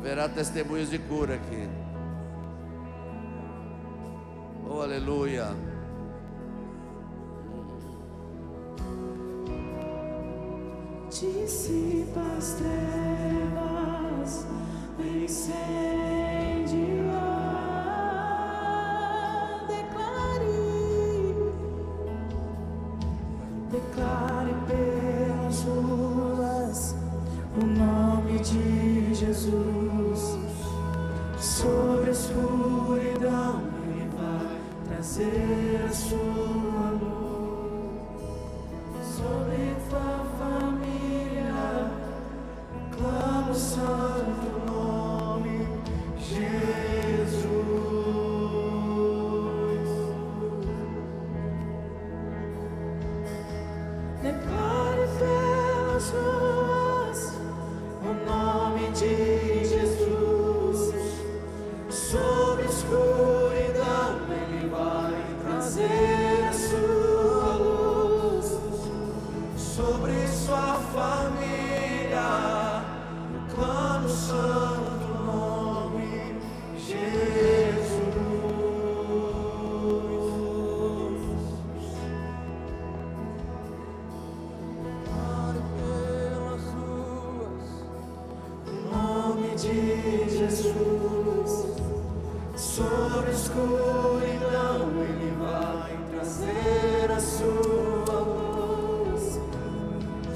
Haverá testemunhos de cura aqui. Oh, aleluia. Dissipa as trevas, incendiar. Declare pelas ruas o nome de Jesus. Sobre a escuridão Ele vai trazer a sua luz. Sobre tua família clama o santo nome Jesus. Declare pelas ruas o nome de Jesus. Sobre a escuridão Ele vai trazer a sua luz. Sobre sua família clama o santo nome Jesus. Declare pelas ruas o nome de Jesus. Sobre a escuridão Ele vai trazer a sua luz.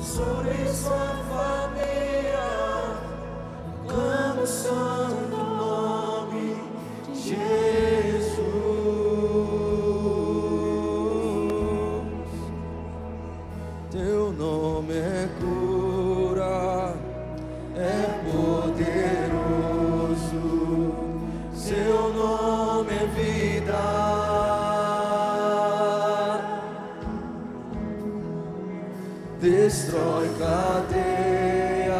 Sobre sua família clama o santo nome Jesus. Teu nome é cura, é poderoso. Seu nome é vida. Destrói cadeias,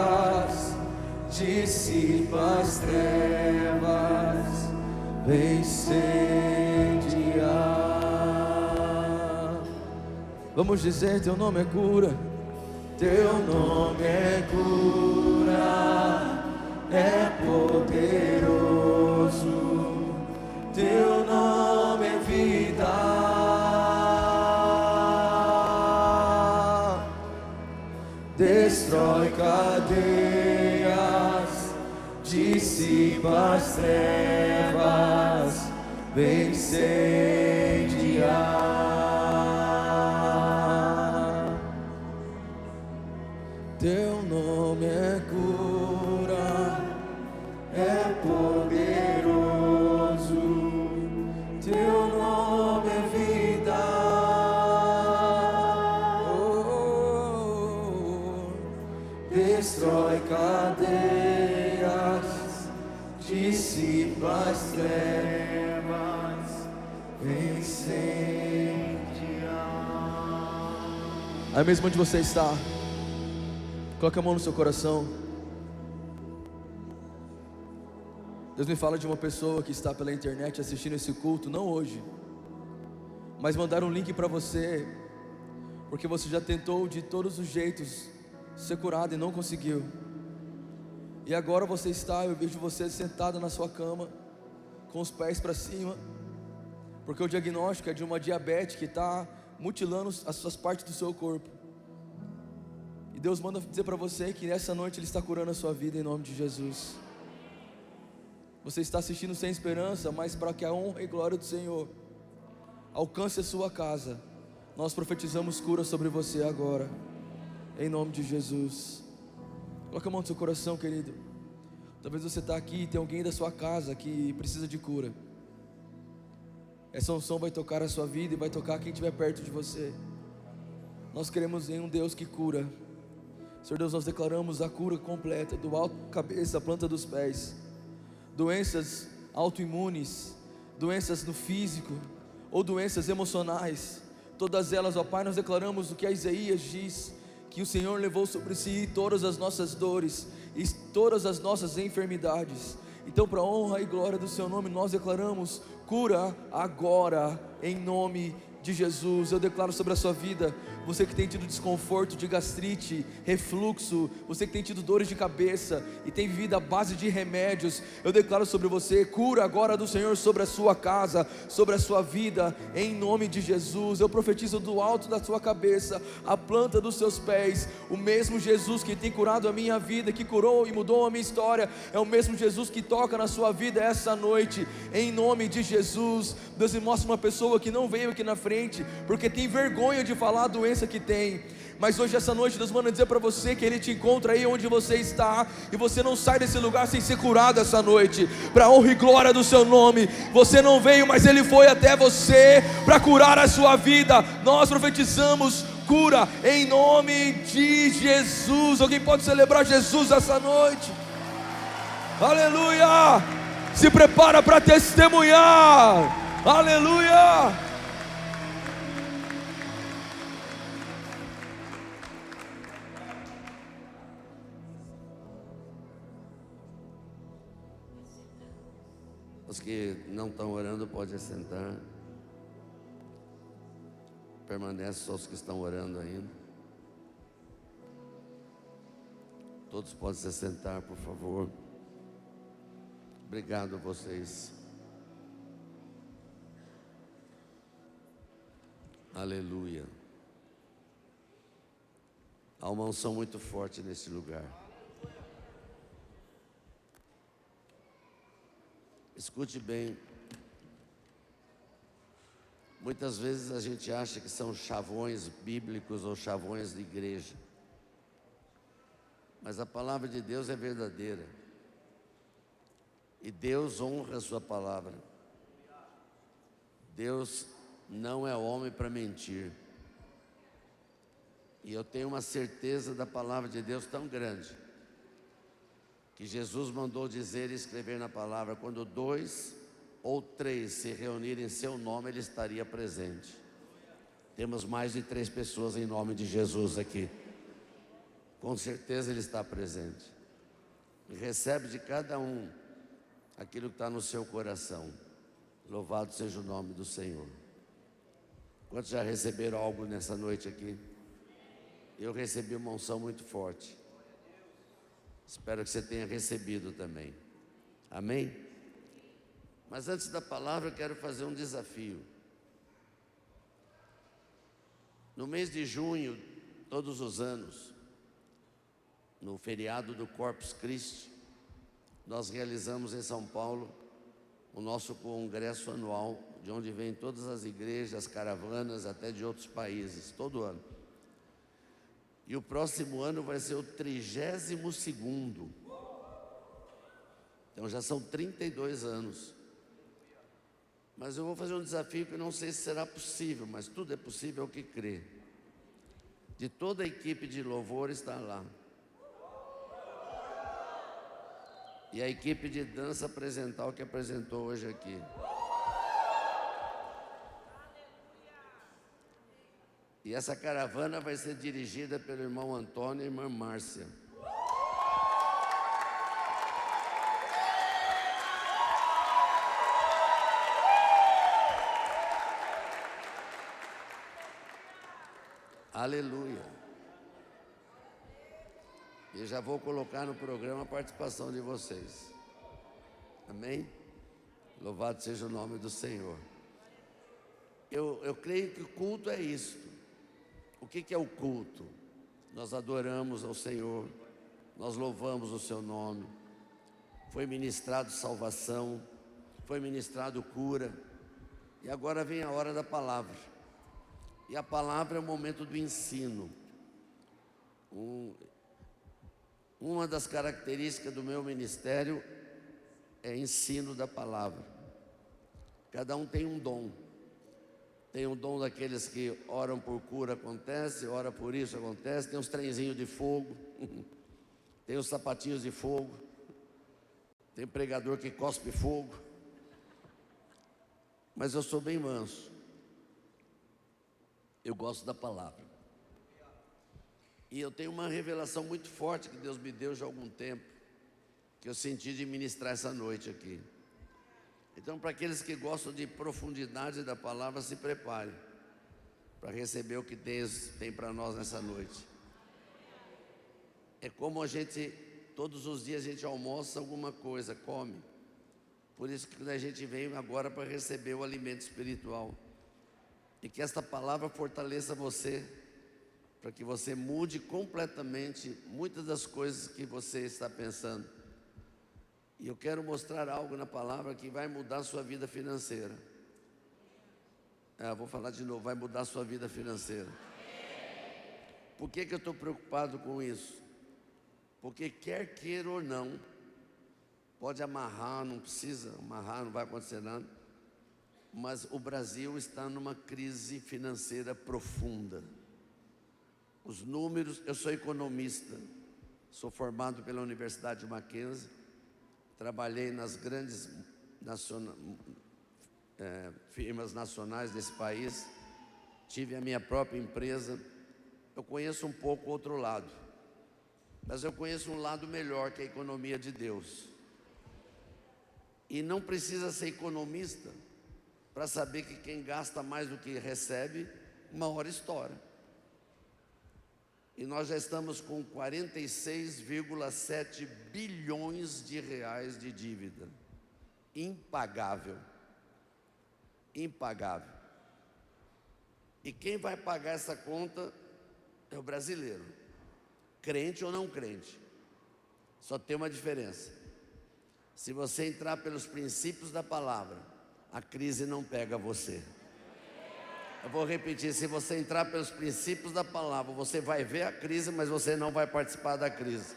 dissipa as trevas, vem incendiar. Vamos dizer, teu nome é cura. Teu nome é cura, é poderoso. Teu nome é vida. Destrói cadeias, dissipa as trevas, vem incendiar. Teu nome é cura, é poderoso. Teu nome é vida. Destrói cadeias, dissipa as trevas, vem incendiar. Aí mesmo onde você está, coloque a mão no seu coração. Deus me fala de uma pessoa que está pela internet assistindo esse culto, não hoje, mas mandaram um link para você, porque você já tentou de todos os jeitos ser curado e não conseguiu. E agora você está, eu vejo você sentado na sua cama, com os pés para cima, porque o diagnóstico é de uma diabetes que está mutilando as suas partes do seu corpo. E Deus manda dizer para você que nessa noite Ele está curando a sua vida em nome de Jesus. Você está assistindo sem esperança, mas para que a honra e glória do Senhor alcance a sua casa, nós profetizamos cura sobre você agora, em nome de Jesus. Coloca a mão no seu coração, querido. Talvez você está aqui e tem alguém da sua casa que precisa de cura. Essa unção vai tocar a sua vida e vai tocar quem estiver perto de você. Nós queremos em um Deus que cura. Senhor Deus, nós declaramos a cura completa, do alto da cabeça à planta dos pés. Doenças autoimunes, doenças no físico, ou doenças emocionais, todas elas, ó Pai, nós declaramos o que Isaías diz, que o Senhor levou sobre si todas as nossas dores e todas as nossas enfermidades. Então, para a honra e glória do Seu nome, nós declaramos cura agora, em nome de Jesus. Eu declaro sobre a sua vida você que tem tido desconforto de gastrite, refluxo, você que tem tido dores de cabeça e tem vivido à base de remédios, eu declaro sobre você cura agora do Senhor sobre a sua casa, sobre a sua vida, em nome de Jesus. Eu profetizo do alto da sua cabeça, a planta dos seus pés, o mesmo Jesus que tem curado a minha vida, que curou e mudou a minha história, é o mesmo Jesus que toca na sua vida essa noite, em nome de Jesus. Deus me mostra uma pessoa que não veio aqui na frente, porque tem vergonha de falar a doença que tem, mas hoje, essa noite, Deus manda dizer para você que Ele te encontra aí onde você está, e você não sai desse lugar sem ser curado essa noite, para a honra e glória do seu nome. Você não veio, mas Ele foi até você para curar a sua vida. Nós profetizamos cura em nome de Jesus. Alguém pode celebrar Jesus essa noite? Aleluia! Se prepara para testemunhar. Aleluia! Os que não estão orando podem sentar. Permanece só os que estão orando ainda. Todos podem se sentar, por favor. Obrigado a vocês. Aleluia. Há uma unção muito forte nesse lugar. Escute bem. Muitas vezes a gente acha que são chavões bíblicos ou chavões de igreja, mas a palavra de Deus é verdadeira, e Deus honra a sua palavra. Deus não é homem para mentir, e eu tenho uma certeza da palavra de Deus tão grande, que Jesus mandou dizer e escrever na palavra: quando 2 ou 3 se reunirem em seu nome, Ele estaria presente. Temos mais de 3 pessoas em nome de Jesus aqui. Com certeza Ele está presente. E recebe de cada um aquilo que está no seu coração. Louvado seja o nome do Senhor. Quantos já receberam algo nessa noite aqui? Eu recebi uma unção muito forte. Espero que você tenha recebido também. Amém? Mas antes da palavra, eu quero fazer um desafio. No mês de junho, todos os anos, no feriado do Corpus Christi, nós realizamos em São Paulo o nosso congresso anual, de onde vêm todas as igrejas, caravanas, até de outros países, todo ano. E o próximo ano vai ser o 32º. Então já são 32 anos. Mas eu vou fazer um desafio que eu não sei se será possível, mas tudo é possível ao que crê. De toda a equipe de louvor está lá. E a equipe de dança apresentar o que apresentou hoje aqui. E essa caravana vai ser dirigida pelo irmão Antônio e irmã Márcia. Aleluia. E já vou colocar no programa a participação de vocês. Amém? Louvado seja o nome do Senhor. Eu creio que o culto é isto. O que é o culto? Nós adoramos ao Senhor, nós louvamos o seu nome. Foi ministrado salvação, foi ministrado cura, e agora vem a hora da palavra. E a palavra é o momento do ensino. Uma das características do meu ministério é ensino da palavra. Cada um tem um dom. Tem o dom daqueles que oram por cura, acontece, ora por isso, acontece. Tem os trenzinhos de fogo, tem os sapatinhos de fogo, tem pregador que cospe fogo. Mas eu sou bem manso. Eu gosto da palavra. E eu tenho uma revelação muito forte que Deus me deu já há algum tempo, que eu senti de ministrar essa noite aqui. Então, para aqueles que gostam de profundidade da palavra, se preparem, para receber o que Deus tem para nós nessa noite. É como a gente, todos os dias a gente almoça alguma coisa, come. Por isso que a gente veio agora para receber o alimento espiritual. E que esta palavra fortaleça você, para que você mude completamente muitas das coisas que você está pensando. E eu quero mostrar algo na palavra que vai mudar a sua vida financeira. Vou falar de novo, vai mudar a sua vida financeira. Por que eu estou preocupado com isso? Porque quer queira ou não, pode amarrar, não precisa amarrar, não vai acontecer nada. Mas o Brasil está numa crise financeira profunda. Os números, eu sou economista, sou formado pela Universidade de Mackenzie, trabalhei nas grandes firmas nacionais desse país, tive a minha própria empresa. Eu conheço um pouco o outro lado, mas eu conheço um lado melhor, que é a economia de Deus. E não precisa ser economista para saber que quem gasta mais do que recebe, uma hora estoura. E nós já estamos com 46,7 bilhões de reais de dívida. Impagável. Impagável. E quem vai pagar essa conta é o brasileiro. Crente ou não crente. Só tem uma diferença. Se você entrar pelos princípios da palavra, a crise não pega você. Eu vou repetir, se você entrar pelos princípios da palavra, você vai ver a crise, mas você não vai participar da crise.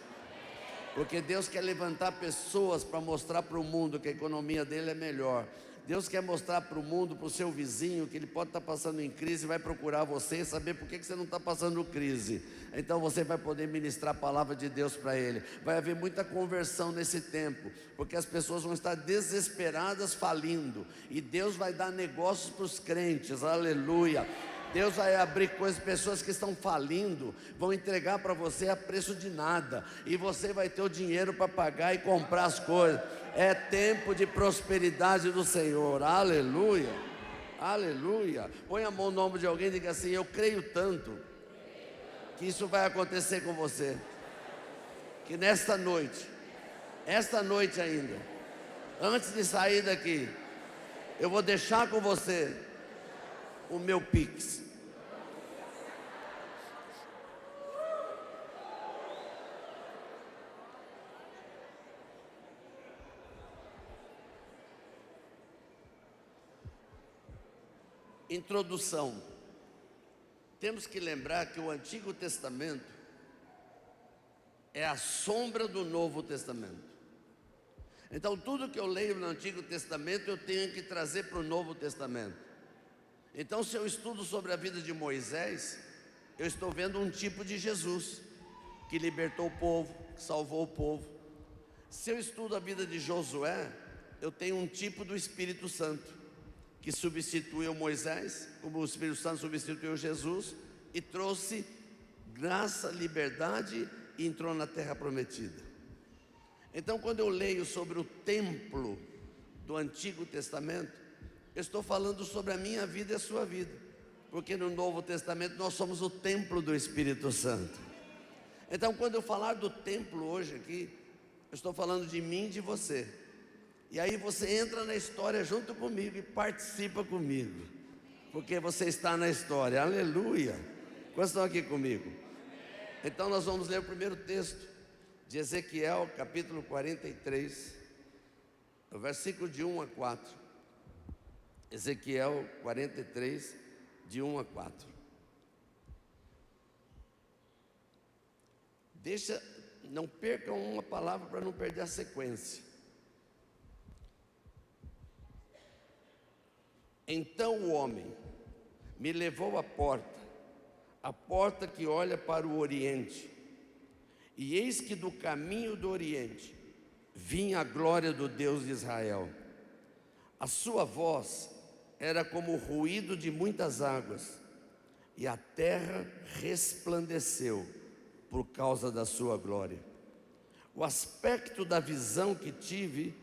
Porque Deus quer levantar pessoas para mostrar para o mundo que a economia dele é melhor. Deus quer mostrar para o mundo, para o seu vizinho, que ele pode estar passando em crise, vai procurar você e saber por que você não está passando crise. Então você vai poder ministrar a palavra de Deus para ele. Vai haver muita conversão nesse tempo, porque as pessoas vão estar desesperadas falindo, e Deus vai dar negócios para os crentes, aleluia. Deus vai abrir coisas, pessoas que estão falindo, vão entregar para você a preço de nada, e você vai ter o dinheiro para pagar e comprar as coisas. É tempo de prosperidade do Senhor, aleluia, aleluia. Põe a mão no ombro de alguém e diga assim: eu creio tanto que isso vai acontecer com você, que nesta noite, esta noite ainda, antes de sair daqui, eu vou deixar com você o meu Pix. Introdução. Temos que lembrar que o Antigo Testamento é a sombra do Novo Testamento. Então tudo que eu leio no Antigo Testamento eu tenho que trazer para o Novo Testamento. Então, se eu estudo sobre a vida de Moisés, eu estou vendo um tipo de Jesus que libertou o povo, que salvou o povo. Se eu estudo a vida de Josué, eu tenho um tipo do Espírito Santo que substituiu Moisés, como o Espírito Santo substituiu Jesus e trouxe graça, liberdade e entrou na terra prometida. Então, quando eu leio sobre o templo do Antigo Testamento, eu estou falando sobre a minha vida e a sua vida, porque no Novo Testamento nós somos o templo do Espírito Santo. Então, quando eu falar do templo hoje aqui, eu estou falando de mim e de você. E aí você entra na história junto comigo e participa comigo, porque você está na história, aleluia. Quantos estão aqui comigo? Então nós vamos ler o primeiro texto de Ezequiel, capítulo 43, o versículo de 1 a 4. Ezequiel 43, de 1 a 4. Não percam uma palavra para não perder a sequência. Então o homem me levou à porta que olha para o oriente, e eis que do caminho do oriente vinha a glória do Deus de Israel. A sua voz era como o ruído de muitas águas, e a terra resplandeceu por causa da sua glória. O aspecto da visão que tive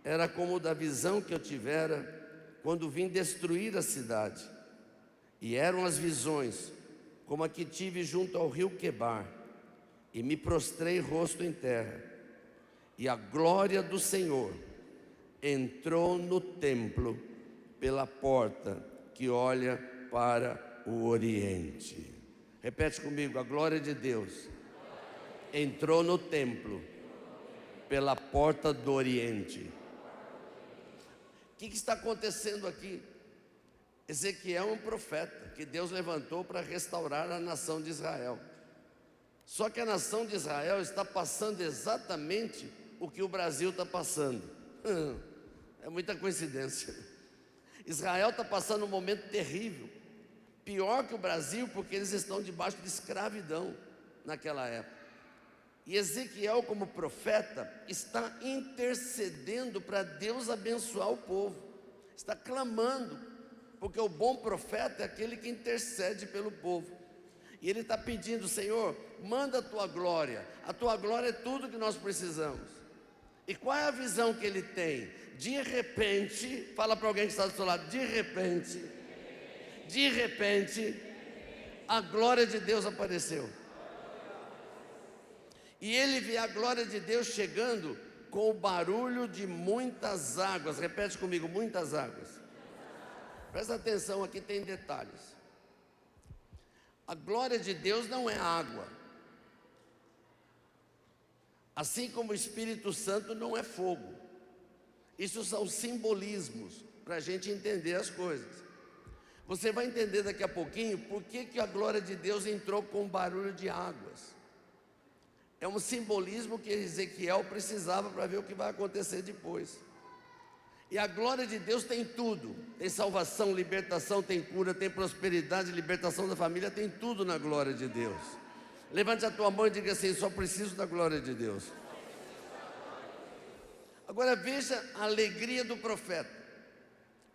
era como da visão que eu tivera quando vim destruir a cidade. E eram as visões, como a que tive junto ao rio Quebar, e me prostrei rosto em terra, e a glória do Senhor entrou no templo pela porta que olha para o oriente. Repete comigo: a glória de Deus entrou no templo pela porta do oriente. O que está acontecendo aqui? Ezequiel é um profeta que Deus levantou para restaurar a nação de Israel. Só que a nação de Israel está passando exatamente o que o Brasil está passando. É muita coincidência. Israel está passando um momento terrível, pior que o Brasil, porque eles estão debaixo de escravidão naquela época. E Ezequiel, como profeta, está intercedendo para Deus abençoar o povo, está clamando, porque o bom profeta é aquele que intercede pelo povo. E ele está pedindo: Senhor, manda a tua glória é tudo que nós precisamos. E qual é a visão que ele tem? De repente, fala para alguém que está do seu lado: de repente, a glória de Deus apareceu. E ele vê a glória de Deus chegando com o barulho de muitas águas. Repete comigo: muitas águas. Presta atenção, aqui tem detalhes. A glória de Deus não é água, assim como o Espírito Santo não é fogo. Isso são simbolismos para a gente entender as coisas. Você vai entender daqui a pouquinho por que a glória de Deus entrou com barulho de águas. É um simbolismo que Ezequiel precisava para ver o que vai acontecer depois. E a glória de Deus tem tudo: tem salvação, libertação, tem cura, tem prosperidade, libertação da família, tem tudo na glória de Deus. Levante a tua mão e diga assim: só preciso da glória de Deus. Agora veja a alegria do profeta.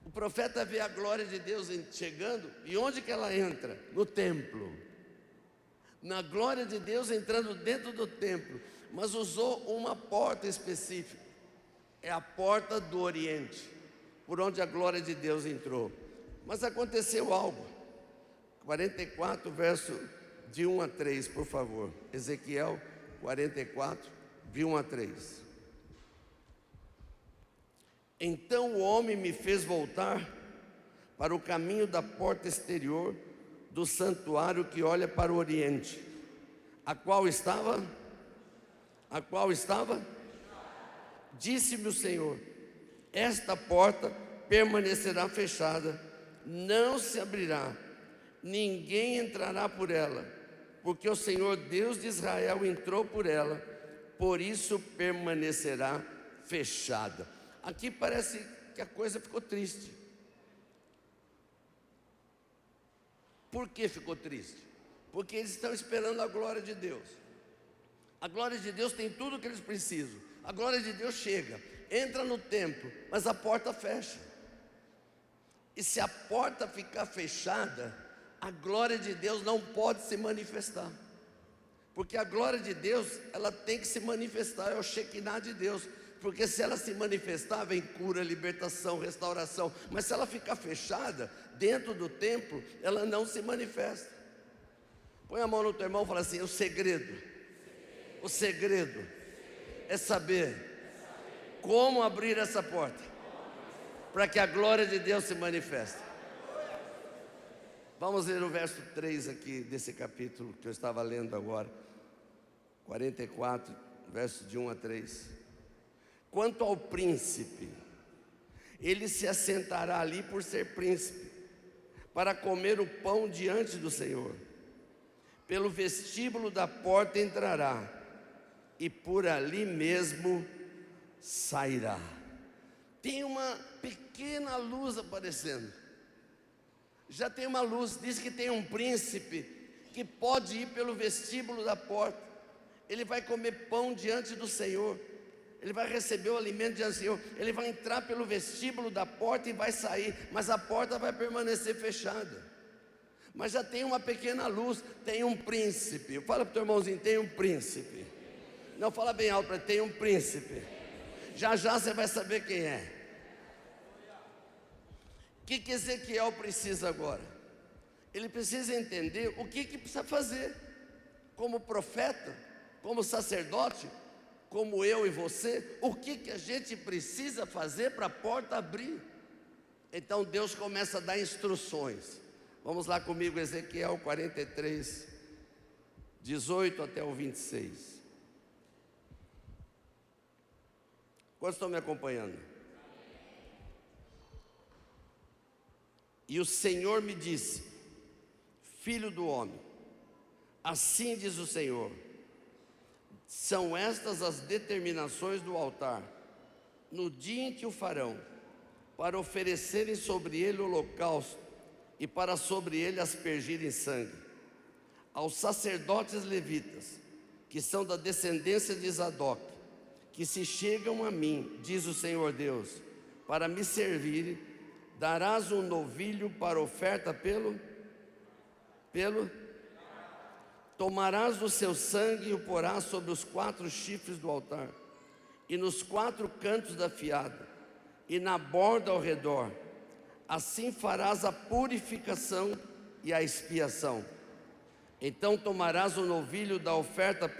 O profeta vê a glória de Deus chegando, e onde que ela entra? No templo. Na glória de Deus entrando dentro do templo, mas usou uma porta específica. É a porta do oriente, por onde a glória de Deus entrou. Mas aconteceu algo. 44, verso de 1 a 3, por favor. Ezequiel 44, de 1 a 3. Então o homem me fez voltar para o caminho da porta exterior do santuário que olha para o oriente, a qual estava? Disse-me o Senhor: esta porta permanecerá fechada, não se abrirá, ninguém entrará por ela, porque o Senhor Deus de Israel entrou por ela, por isso permanecerá fechada. Aqui parece que a coisa ficou triste. Por que ficou triste? Porque eles estão esperando a glória de Deus. A glória de Deus tem tudo o que eles precisam. A glória de Deus chega, entra no templo, mas a porta fecha. E se a porta ficar fechada, a glória de Deus não pode se manifestar. Porque a glória de Deus, ela tem que se manifestar, é o Shekinah de Deus. Porque se ela se manifestar, vem cura, libertação, restauração. Mas se ela ficar fechada dentro do templo, ela não se manifesta. Põe a mão no teu irmão e fala assim: o segredo é saber como abrir essa porta, para que a glória de Deus se manifeste. Vamos ler o verso 3 aqui desse capítulo que eu estava lendo agora, 44, verso de 1 a 3. Quanto ao príncipe, ele se assentará ali por ser príncipe, para comer o pão diante do Senhor. Pelo vestíbulo da porta entrará, e por ali mesmo sairá. Tem uma pequena luz aparecendo. Já tem uma luz. Diz que tem um príncipe que pode ir pelo vestíbulo da porta. Ele vai comer pão diante do Senhor. Ele vai receber o alimento diante do Senhor. Ele vai entrar pelo vestíbulo da porta e vai sair, mas a porta vai permanecer fechada. Mas já tem uma pequena luz. Tem um príncipe. Fala para o teu irmãozinho: tem um príncipe. Não, fala bem alto para ele: tem um príncipe. Já já você vai saber quem é. O que Ezequiel precisa agora? ele precisa entender o que precisa fazer, como profeta, como sacerdote, como eu e você, o que a gente precisa fazer para a porta abrir. Então Deus começa a dar instruções. Vamos lá comigo, Ezequiel 43, 18 até o 26. Quantos estão me acompanhando? E o Senhor me disse: filho do homem, assim diz o Senhor, são estas as determinações do altar, no dia em que o farão, para oferecerem sobre ele holocausto, e para sobre ele aspergirem sangue. Aos sacerdotes levitas, que são da descendência de Zadoc, que se chegam a mim, diz o Senhor Deus, para me servirem, darás um novilho para oferta tomarás do seu sangue e o porás sobre os 4 chifres do altar, e nos 4 cantos da fiada, e na borda ao redor. Assim farás a purificação e a expiação. Então tomarás o novilho da oferta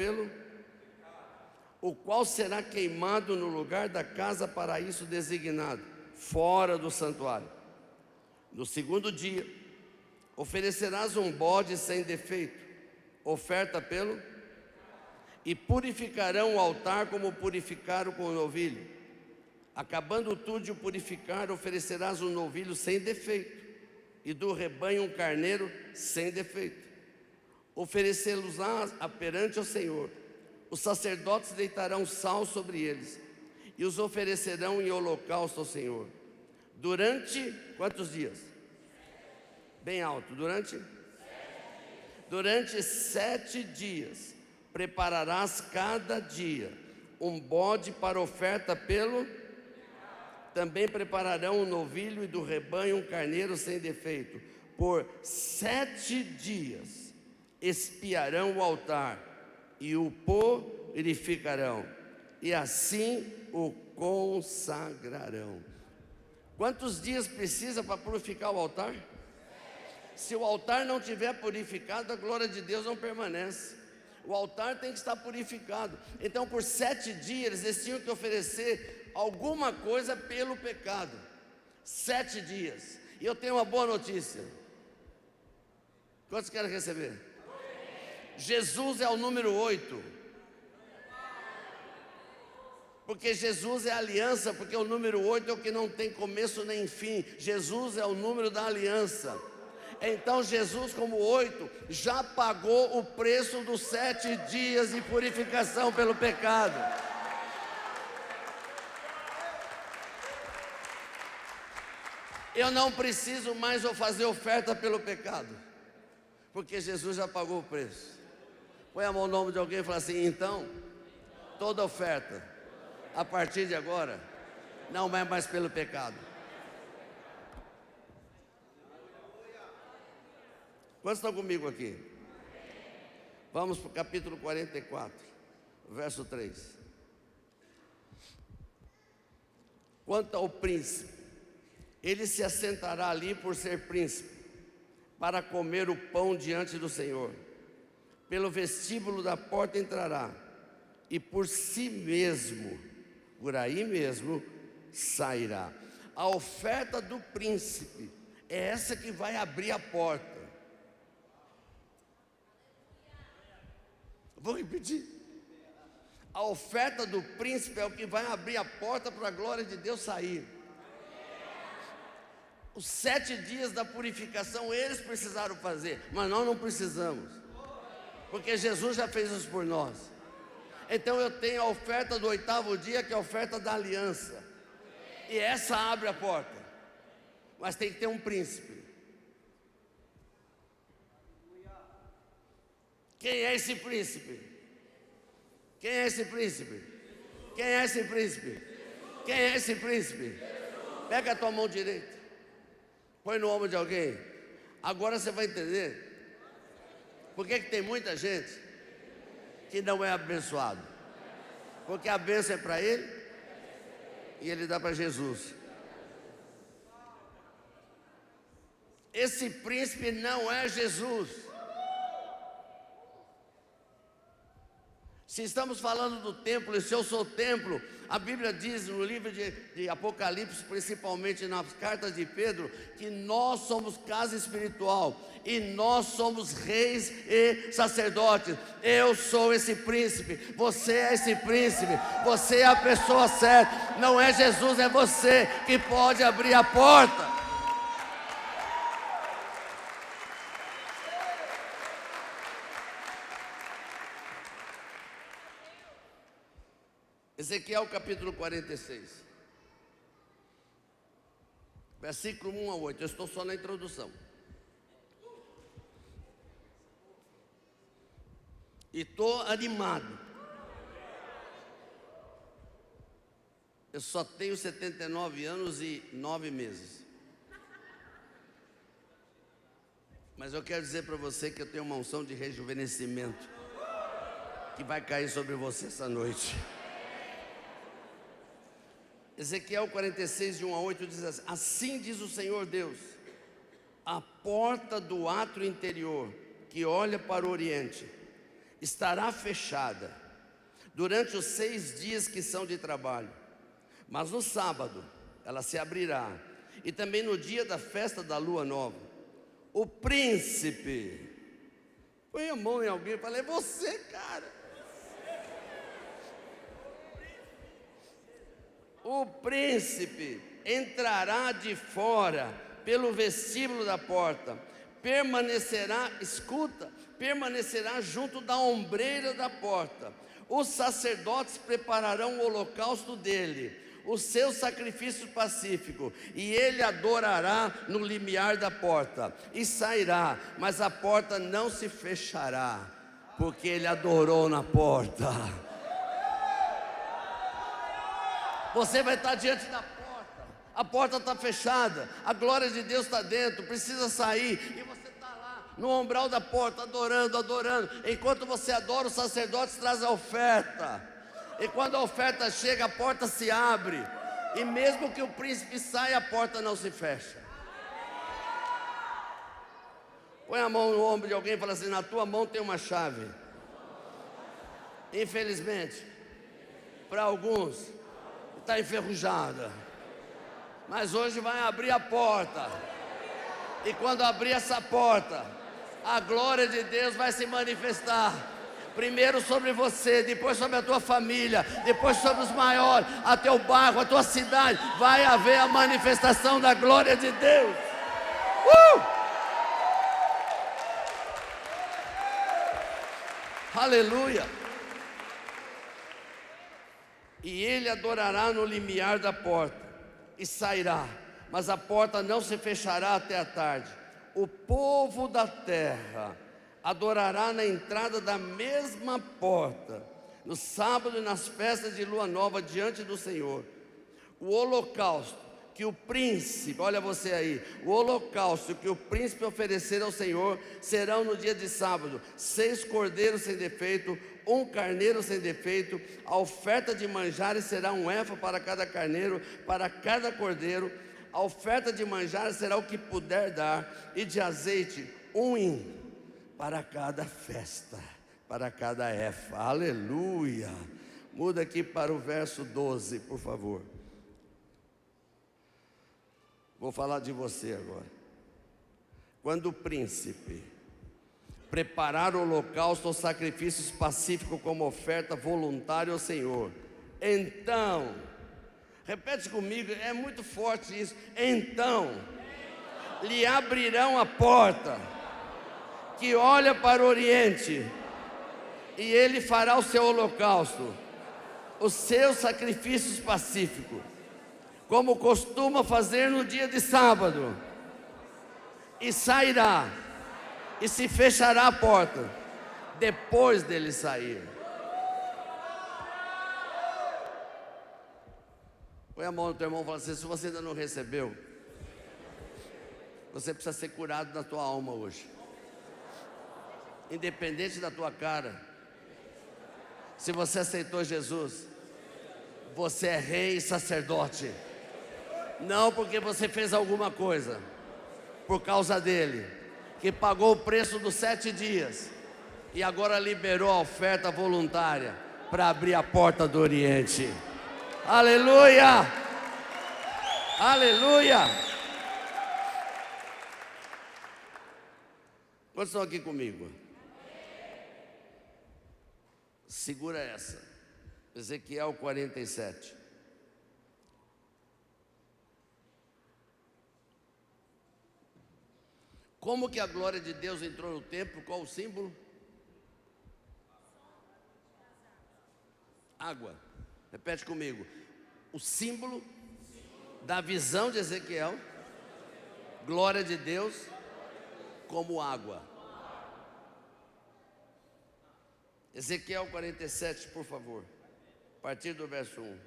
o qual será queimado no lugar da casa para isso designado, fora do santuário. No segundo dia, oferecerás um bode sem defeito, oferta e purificarão o altar como purificaram com o novilho. Acabando tu de o purificar, oferecerás um novilho sem defeito, e do rebanho um carneiro sem defeito. Oferecê-los-á perante o Senhor. Os sacerdotes deitarão sal sobre eles, e os oferecerão em holocausto ao Senhor. Durante quantos dias? Bem alto, durante 7 dias, prepararás cada dia um bode para oferta também prepararão um novilho, e do rebanho um carneiro sem defeito. Por 7 dias expiarão o altar e o purificarão, e assim o consagrarão. Quantos dias precisa para purificar o altar? Se o altar não tiver purificado, a glória de Deus não permanece. O altar tem que estar purificado. Então por 7 dias eles tinham que oferecer alguma coisa pelo pecado. 7 dias. E eu tenho uma boa notícia. Quantos querem receber? Jesus é o número 8. Porque Jesus é a aliança, porque o número 8 é o que não tem começo nem fim. Jesus é o número da aliança. Então Jesus, como 8, já pagou o preço dos 7 dias de purificação pelo pecado. Eu não preciso mais fazer oferta pelo pecado, porque Jesus já pagou o preço. Põe a mão no nome de alguém e fala assim: então, toda oferta, a partir de agora, não é mais pelo pecado. Quantos estão comigo aqui? Vamos para o capítulo 44, verso 3. Quanto ao príncipe, ele se assentará ali por ser príncipe, para comer o pão diante do Senhor. Pelo vestíbulo da porta entrará, e por si mesmo, por aí mesmo, sairá. A oferta do príncipe é essa que vai abrir a porta. Vou repetir. A oferta do príncipe é o que vai abrir a porta para a glória de Deus sair. Os 7 dias da purificação eles precisaram fazer, mas nós não precisamos, porque Jesus já fez isso por nós. Então eu tenho a oferta do 8º dia, que é a oferta da aliança, e essa abre a porta, mas tem que ter um príncipe. Quem é esse príncipe? Quem é esse príncipe? Quem é esse príncipe? Quem é esse príncipe? Pega a tua mão direita, põe no ombro de alguém. Agora você vai entender por que tem muita gente que não é abençoado. Porque a bênção é para ele e ele dá para Jesus. Esse príncipe não é Jesus. Se estamos falando do templo, e se eu sou o templo, a Bíblia diz no livro de Apocalipse, principalmente nas cartas de Pedro, que nós somos casa espiritual, e nós somos reis e sacerdotes. Eu sou esse príncipe, você é esse príncipe, você é a pessoa certa. Não é Jesus, é você que pode abrir a porta. Ezequiel capítulo 46, versículo 1 a 8, eu estou só na introdução. E estou animado. Eu só tenho 79 anos e 9 meses. Mas eu quero dizer para você que eu tenho uma unção de rejuvenescimento que vai cair sobre você essa noite. Ezequiel 46, de 1 a 8 diz assim: assim diz o Senhor Deus: a porta do átrio interior, que olha para o oriente, estará fechada durante os 6 dias que são de trabalho, mas no sábado ela se abrirá, e também no dia da festa da lua nova. O príncipe, põe a mão em alguém e fala: é você, cara. O príncipe entrará de fora pelo vestíbulo da porta, permanecerá, escuta, permanecerá junto da ombreira da porta. Os sacerdotes prepararão o holocausto dele, o seu sacrifício pacífico, e ele adorará no limiar da porta, e sairá, mas a porta não se fechará, porque ele adorou na porta. Você vai estar diante da porta, a porta está fechada, a glória de Deus está dentro, precisa sair, e você está lá no umbral da porta, adorando, adorando. Enquanto você adora, os sacerdotes trazem a oferta, e quando a oferta chega, a porta se abre, e mesmo que o príncipe saia, a porta não se fecha. Põe a mão no ombro de alguém e fala assim: na tua mão tem uma chave. Infelizmente, para alguns, está enferrujada, mas hoje vai abrir a porta, e quando abrir essa porta, a glória de Deus vai se manifestar, primeiro sobre você, depois sobre a tua família, depois sobre os maiores, a teu bairro, a tua cidade, vai haver a manifestação da glória de Deus. Aleluia. E ele adorará no limiar da porta, e sairá, mas a porta não se fechará até a tarde. O povo da terra adorará na entrada da mesma porta, no sábado e nas festas de lua nova, diante do Senhor. O holocausto que o príncipe, olha você aí, o holocausto que o príncipe oferecer ao Senhor serão no dia de sábado: 6 cordeiros sem defeito, 1 carneiro sem defeito. A oferta de manjares será 1 efa para cada carneiro, para cada cordeiro. A oferta de manjares será o que puder dar, e de azeite 1 hin para cada festa, para cada efa. Aleluia. Muda aqui para o verso 12, por favor. Vou falar de você agora. Quando o príncipe preparar o holocausto ou sacrifícios pacíficos como oferta voluntária ao Senhor, então, repete comigo, é muito forte isso. Então, lhe abrirão a porta que olha para o oriente, e ele fará o seu holocausto, os seus sacrifícios pacíficos, como costuma fazer no dia de sábado, e sairá, e se fechará a porta depois dele sair. Põe a mão no teu irmão e fala assim: se você ainda não recebeu, você precisa ser curado da tua alma hoje. Independente da tua cara, se você aceitou Jesus, você é rei e sacerdote. Não porque você fez alguma coisa, por causa dele, que pagou o preço dos 7 dias e agora liberou a oferta voluntária para abrir a porta do Oriente. Aleluia! Aleluia! Quantos estão aqui comigo? Segura essa. Ezequiel 47. Como que a glória de Deus entrou no templo? Qual o símbolo? Água. Repete comigo. O símbolo da visão de Ezequiel, glória de Deus como água. Ezequiel 47, por favor, a partir do verso 1.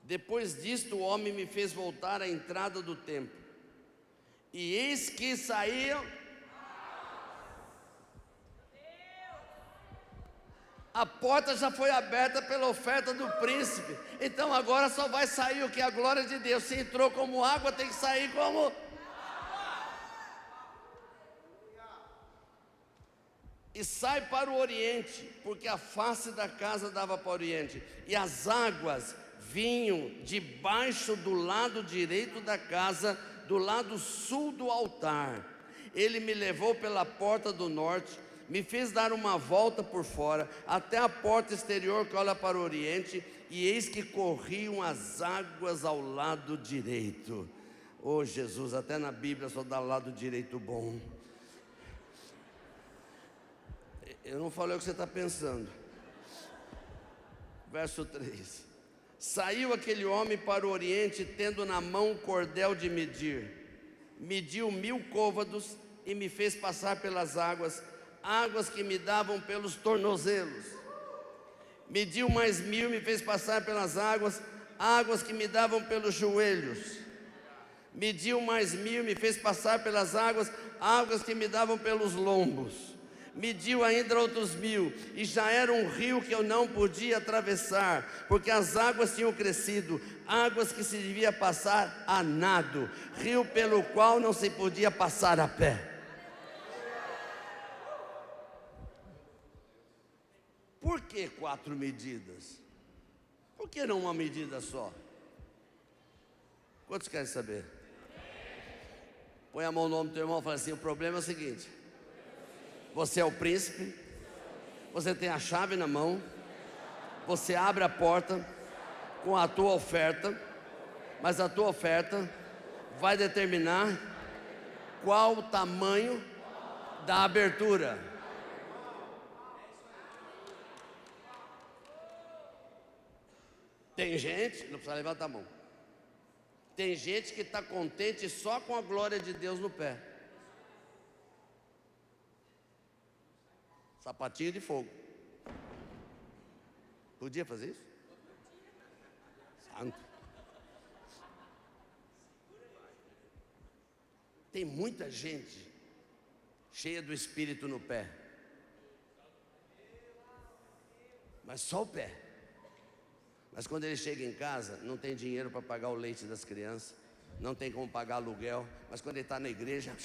Depois disto, o homem me fez voltar à entrada do templo, e eis que saíam. A porta já foi aberta pela oferta do príncipe, então agora só vai sair o que? A glória de Deus. Se entrou como água, tem que sair como. E sai para o oriente, porque a face da casa dava para o oriente, e as águas vinham debaixo do lado direito da casa, do lado sul do altar. Ele me levou pela porta do norte, me fez dar uma volta por fora, até a porta exterior que olha para o oriente, e eis que corriam as águas ao lado direito. Oh Jesus, até na Bíblia só dá lado direito bom. Eu não falei o que você está pensando. Verso 3. Saiu aquele homem para o oriente, tendo na mão um cordel de medir. Mediu 1000 côvados e me fez passar pelas águas, águas que me davam pelos tornozelos. Mediu mais 1000 e me fez passar pelas águas, águas que me davam pelos joelhos. Mediu mais 1000 e me fez passar pelas águas, águas que me davam pelos lombos. Mediu ainda outros 1000, e já era um rio que eu não podia atravessar, porque as águas tinham crescido, águas que se devia passar a nado, rio pelo qual não se podia passar a pé. Por que 4 medidas? Por que não uma medida só? Quantos querem saber? Põe a mão no ombro do teu irmão e fala assim: o problema é o seguinte: você é o príncipe, você tem a chave na mão, você abre a porta com a tua oferta, mas a tua oferta vai determinar qual o tamanho da abertura. Tem gente, não precisa levantar a mão, tem gente que está contente só com a glória de Deus no pé. Sapatinho de fogo. Podia fazer isso? Santo. Tem muita gente cheia do Espírito no pé, mas só o pé. Mas quando ele chega em casa, não tem dinheiro para pagar o leite das crianças, não tem como pagar aluguel, mas quando ele está na igreja,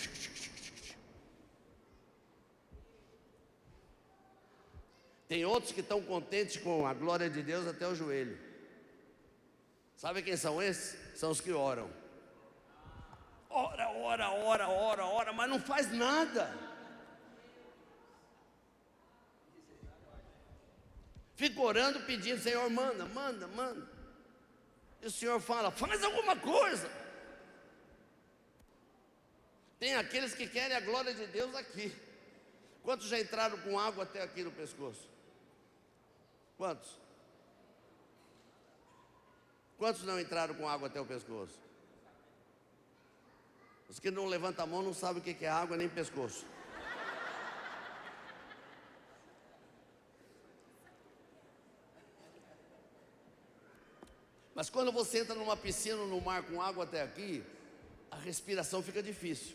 tem outros que estão contentes com a glória de Deus até o joelho. Sabe quem são esses? São os que oram. Ora, mas não faz nada. Fica orando, pedindo: Senhor, manda. E o Senhor fala: faz alguma coisa. Tem aqueles que querem a glória de Deus aqui. Quantos já entraram com água até aqui no pescoço? Quantos? Quantos não entraram com água até o pescoço? Os que não levantam a mão não sabem o que é água nem pescoço. Mas quando você entra numa piscina ou no mar com água até aqui, a respiração fica difícil.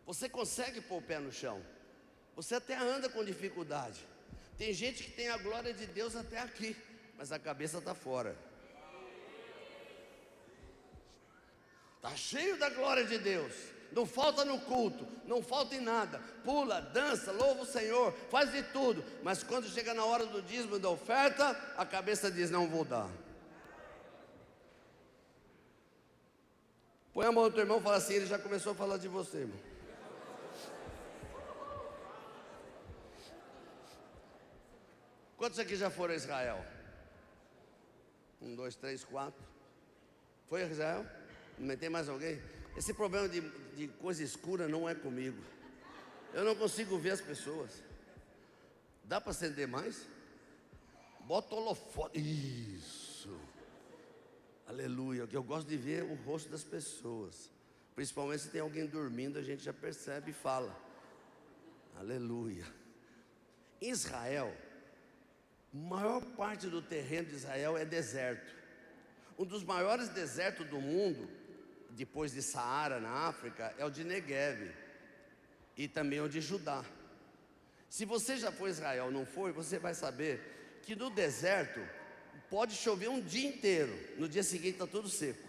Você consegue pôr o pé no chão, você até anda com dificuldade. Tem gente que tem a glória de Deus até aqui, mas a cabeça está fora. Está cheio da glória de Deus, não falta no culto, não falta em nada, pula, dança, louva o Senhor, faz de tudo, mas quando chega na hora do dízimo e da oferta, a cabeça diz: não vou dar. Põe a mão no teu irmão e fala assim: ele já começou a falar de você, irmão. Quantos aqui já foram a Israel? 1, 2, 3, 4. Foi a Israel? Não tem mais alguém? Esse problema de coisa escura não é comigo. Eu não consigo ver as pessoas. Dá para acender mais? Bota o holofote. Isso. Aleluia. Que eu gosto de ver o rosto das pessoas. Principalmente se tem alguém dormindo, a gente já percebe e fala. Aleluia. Em Israel, a maior parte do terreno de Israel é deserto. Um dos maiores desertos do mundo, depois de Saara na África, é o de Negev. E também o de Judá. Se você já foi a Israel, não foi, você vai saber que no deserto pode chover um dia inteiro, no dia seguinte está tudo seco,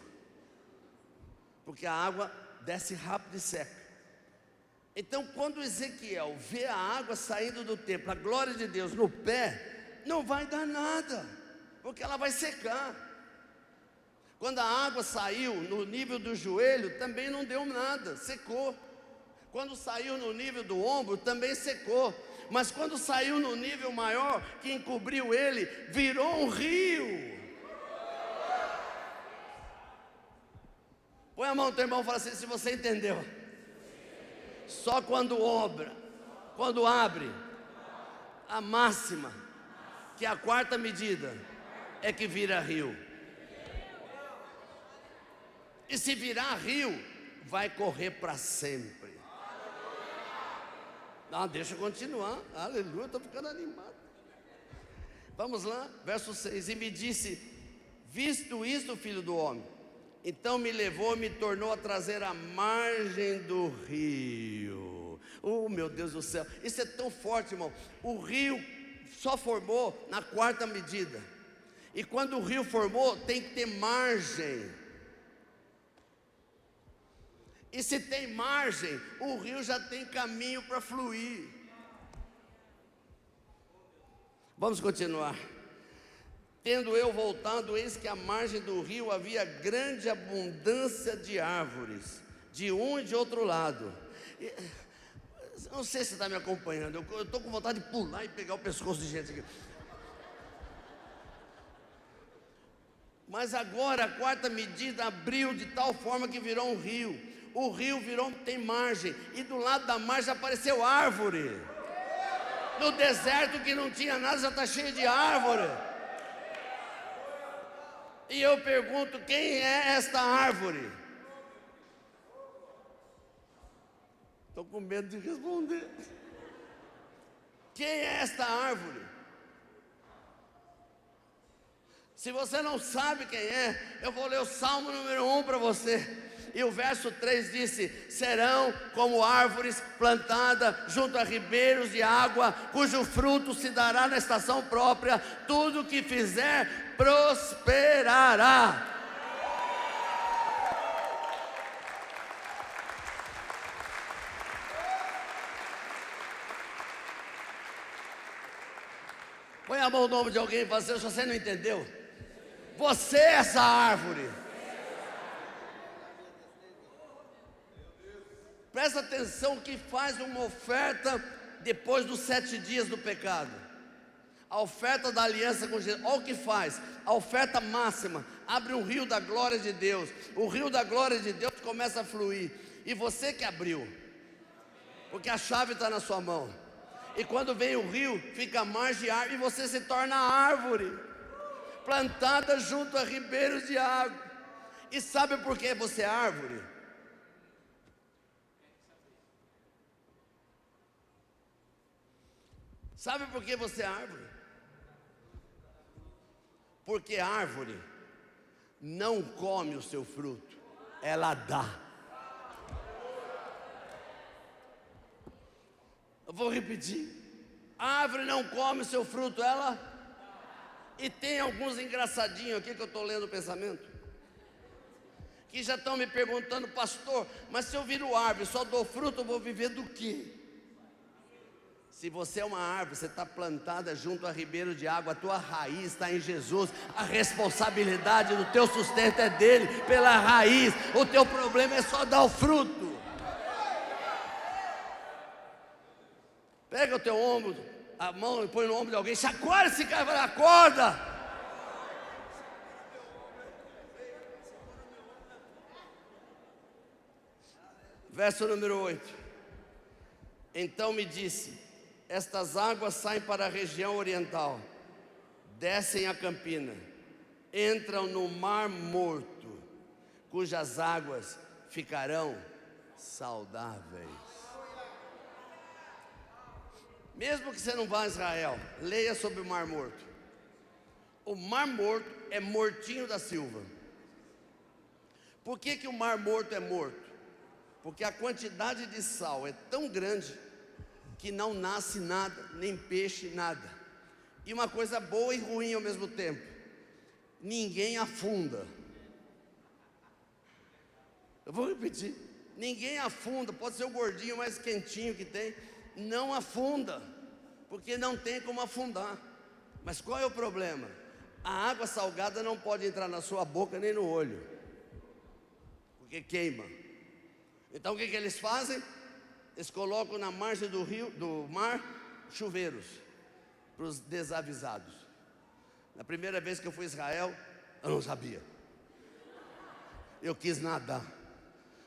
porque a água desce rápido e seca. Então quando Ezequiel vê a água saindo do templo, a glória de Deus no pé, não vai dar nada, porque ela vai secar. Quando a água saiu no nível do joelho, também não deu nada, secou. Quando saiu no nível do ombro, também secou. Mas quando saiu no nível maior, que encobriu ele, virou um rio. Põe a mão no teu irmão e fala assim: se você entendeu. Só quando abre a máxima, que é a quarta medida, é que vira rio. E se virar rio, vai correr para sempre. Não, deixa eu continuar. Aleluia, estou ficando animado. Vamos lá, verso 6. E me disse: visto isto, filho do homem, então me levou e me tornou a trazer a margem do rio. Oh, meu Deus do céu, isso é tão forte, irmão. O rio só formou na quarta medida. E quando o rio formou, tem que ter margem. E se tem margem, o rio já tem caminho para fluir. Vamos continuar. Tendo eu voltado, eis que à margem do rio havia grande abundância de árvores, de um e de outro lado. Não sei se você está me acompanhando, eu estou com vontade de pular e pegar o pescoço de gente aqui. Mas agora a quarta medida abriu de tal forma que virou um rio. O rio tem margem, e do lado da margem apareceu árvore. No deserto que não tinha nada, já está cheio de árvore. E eu pergunto: quem é esta árvore? Estou com medo de responder. Quem é esta árvore? Se você não sabe quem é, eu vou ler o Salmo número 1 para você. E o verso 3 disse: serão como árvores plantadas junto a ribeiros de água, cujo fruto se dará na estação própria, tudo que fizer prosperará. Põe a mão no nome de alguém e fala assim: se você não entendeu, você é essa árvore. Presta atenção que faz uma oferta depois dos 7 dias do pecado. A oferta da aliança com Jesus. Olha o que faz. A oferta máxima abre um rio da glória de Deus. O rio da glória de Deus começa a fluir. E você que abriu, porque a chave está na sua mão. E quando vem o rio, fica a margem de árvore, e você se torna árvore, plantada junto a ribeiros de água. E sabe por que você é árvore? Sabe por que você é árvore? Porque a árvore não come o seu fruto, ela dá. Eu vou repetir: a árvore não come o seu fruto, ela. E tem alguns engraçadinhos aqui que eu estou lendo o pensamento. que já estão me perguntando: pastor, mas se eu viro árvore, só dou fruto, eu vou viver do quê? Se você é uma árvore, você está plantada junto a ribeiro de água, a tua raiz está em Jesus, a responsabilidade do teu sustento é dele, pela raiz. O teu problema é só dar o fruto. Pega o teu ombro, a mão, e põe no ombro de alguém, chacoalha esse cara e fala: acorda. Verso número 8. Então me disse: estas águas saem para a região oriental, descem a campina, entram no mar morto, cujas águas ficarão saudáveis. Mesmo que você não vá a Israel, leia sobre o mar morto. O mar morto é mortinho da Silva. Por que o mar morto é morto? Porque a quantidade de sal é tão grande que não nasce nada, nem peixe, nada. E uma coisa boa e ruim ao mesmo tempo: ninguém afunda. Eu vou repetir: ninguém afunda. Pode ser o gordinho mais quentinho que tem, não afunda, porque não tem como afundar. Mas qual é o problema? A água salgada não pode entrar na sua boca nem no olho, porque queima. Então o que eles fazem? Eles colocam na margem do mar, chuveiros para os desavisados. Na primeira vez que eu fui a Israel, eu não sabia. Eu quis nadar.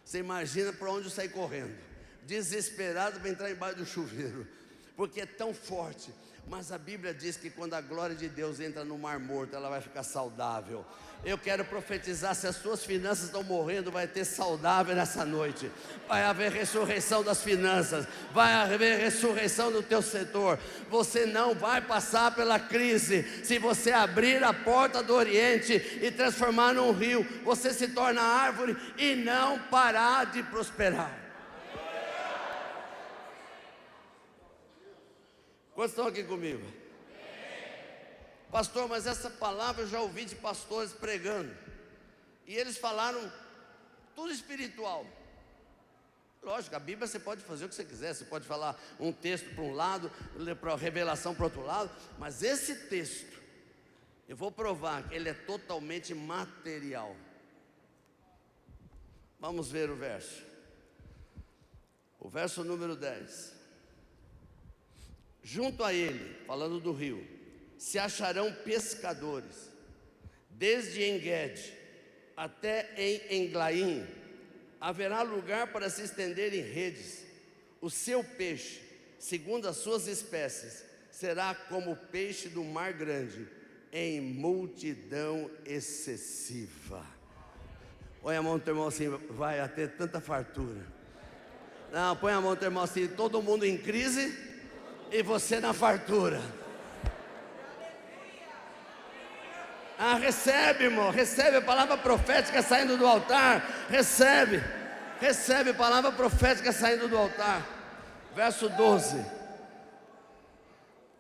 Você imagina para onde eu saí correndo, desesperado para entrar embaixo do chuveiro, porque é tão forte. Mas a Bíblia diz que quando a glória de Deus entra no mar morto, ela vai ficar saudável. Eu quero profetizar: se as suas finanças estão morrendo, vai ter saudável nessa noite. Vai haver ressurreição das finanças, vai haver ressurreição do teu setor. Você não vai passar pela crise. Se você abrir a porta do Oriente e transformar num rio, você se torna árvore e não parar de prosperar. Quantos estão aqui comigo? Pastor, mas essa palavra eu já ouvi de pastores pregando, e eles falaram tudo espiritual. Lógico, a Bíblia você pode fazer o que você quiser. Você pode falar um texto para um lado, para a revelação para o outro lado. Mas esse texto, eu vou provar que ele é totalmente material. Vamos ver o verso. O verso número 10. Junto a ele, falando do rio, se acharão pescadores, desde En-Gedi até em Englaim, haverá lugar para se estenderem redes. O seu peixe, segundo as suas espécies, será como o peixe do mar grande, em multidão excessiva. Põe a mão do teu irmão assim: vai ter tanta fartura. Não, põe a mão do teu irmão assim: todo mundo em crise e você na fartura. Ah, recebe, irmão, recebe a palavra profética saindo do altar. Recebe a palavra profética saindo do altar. Verso 12.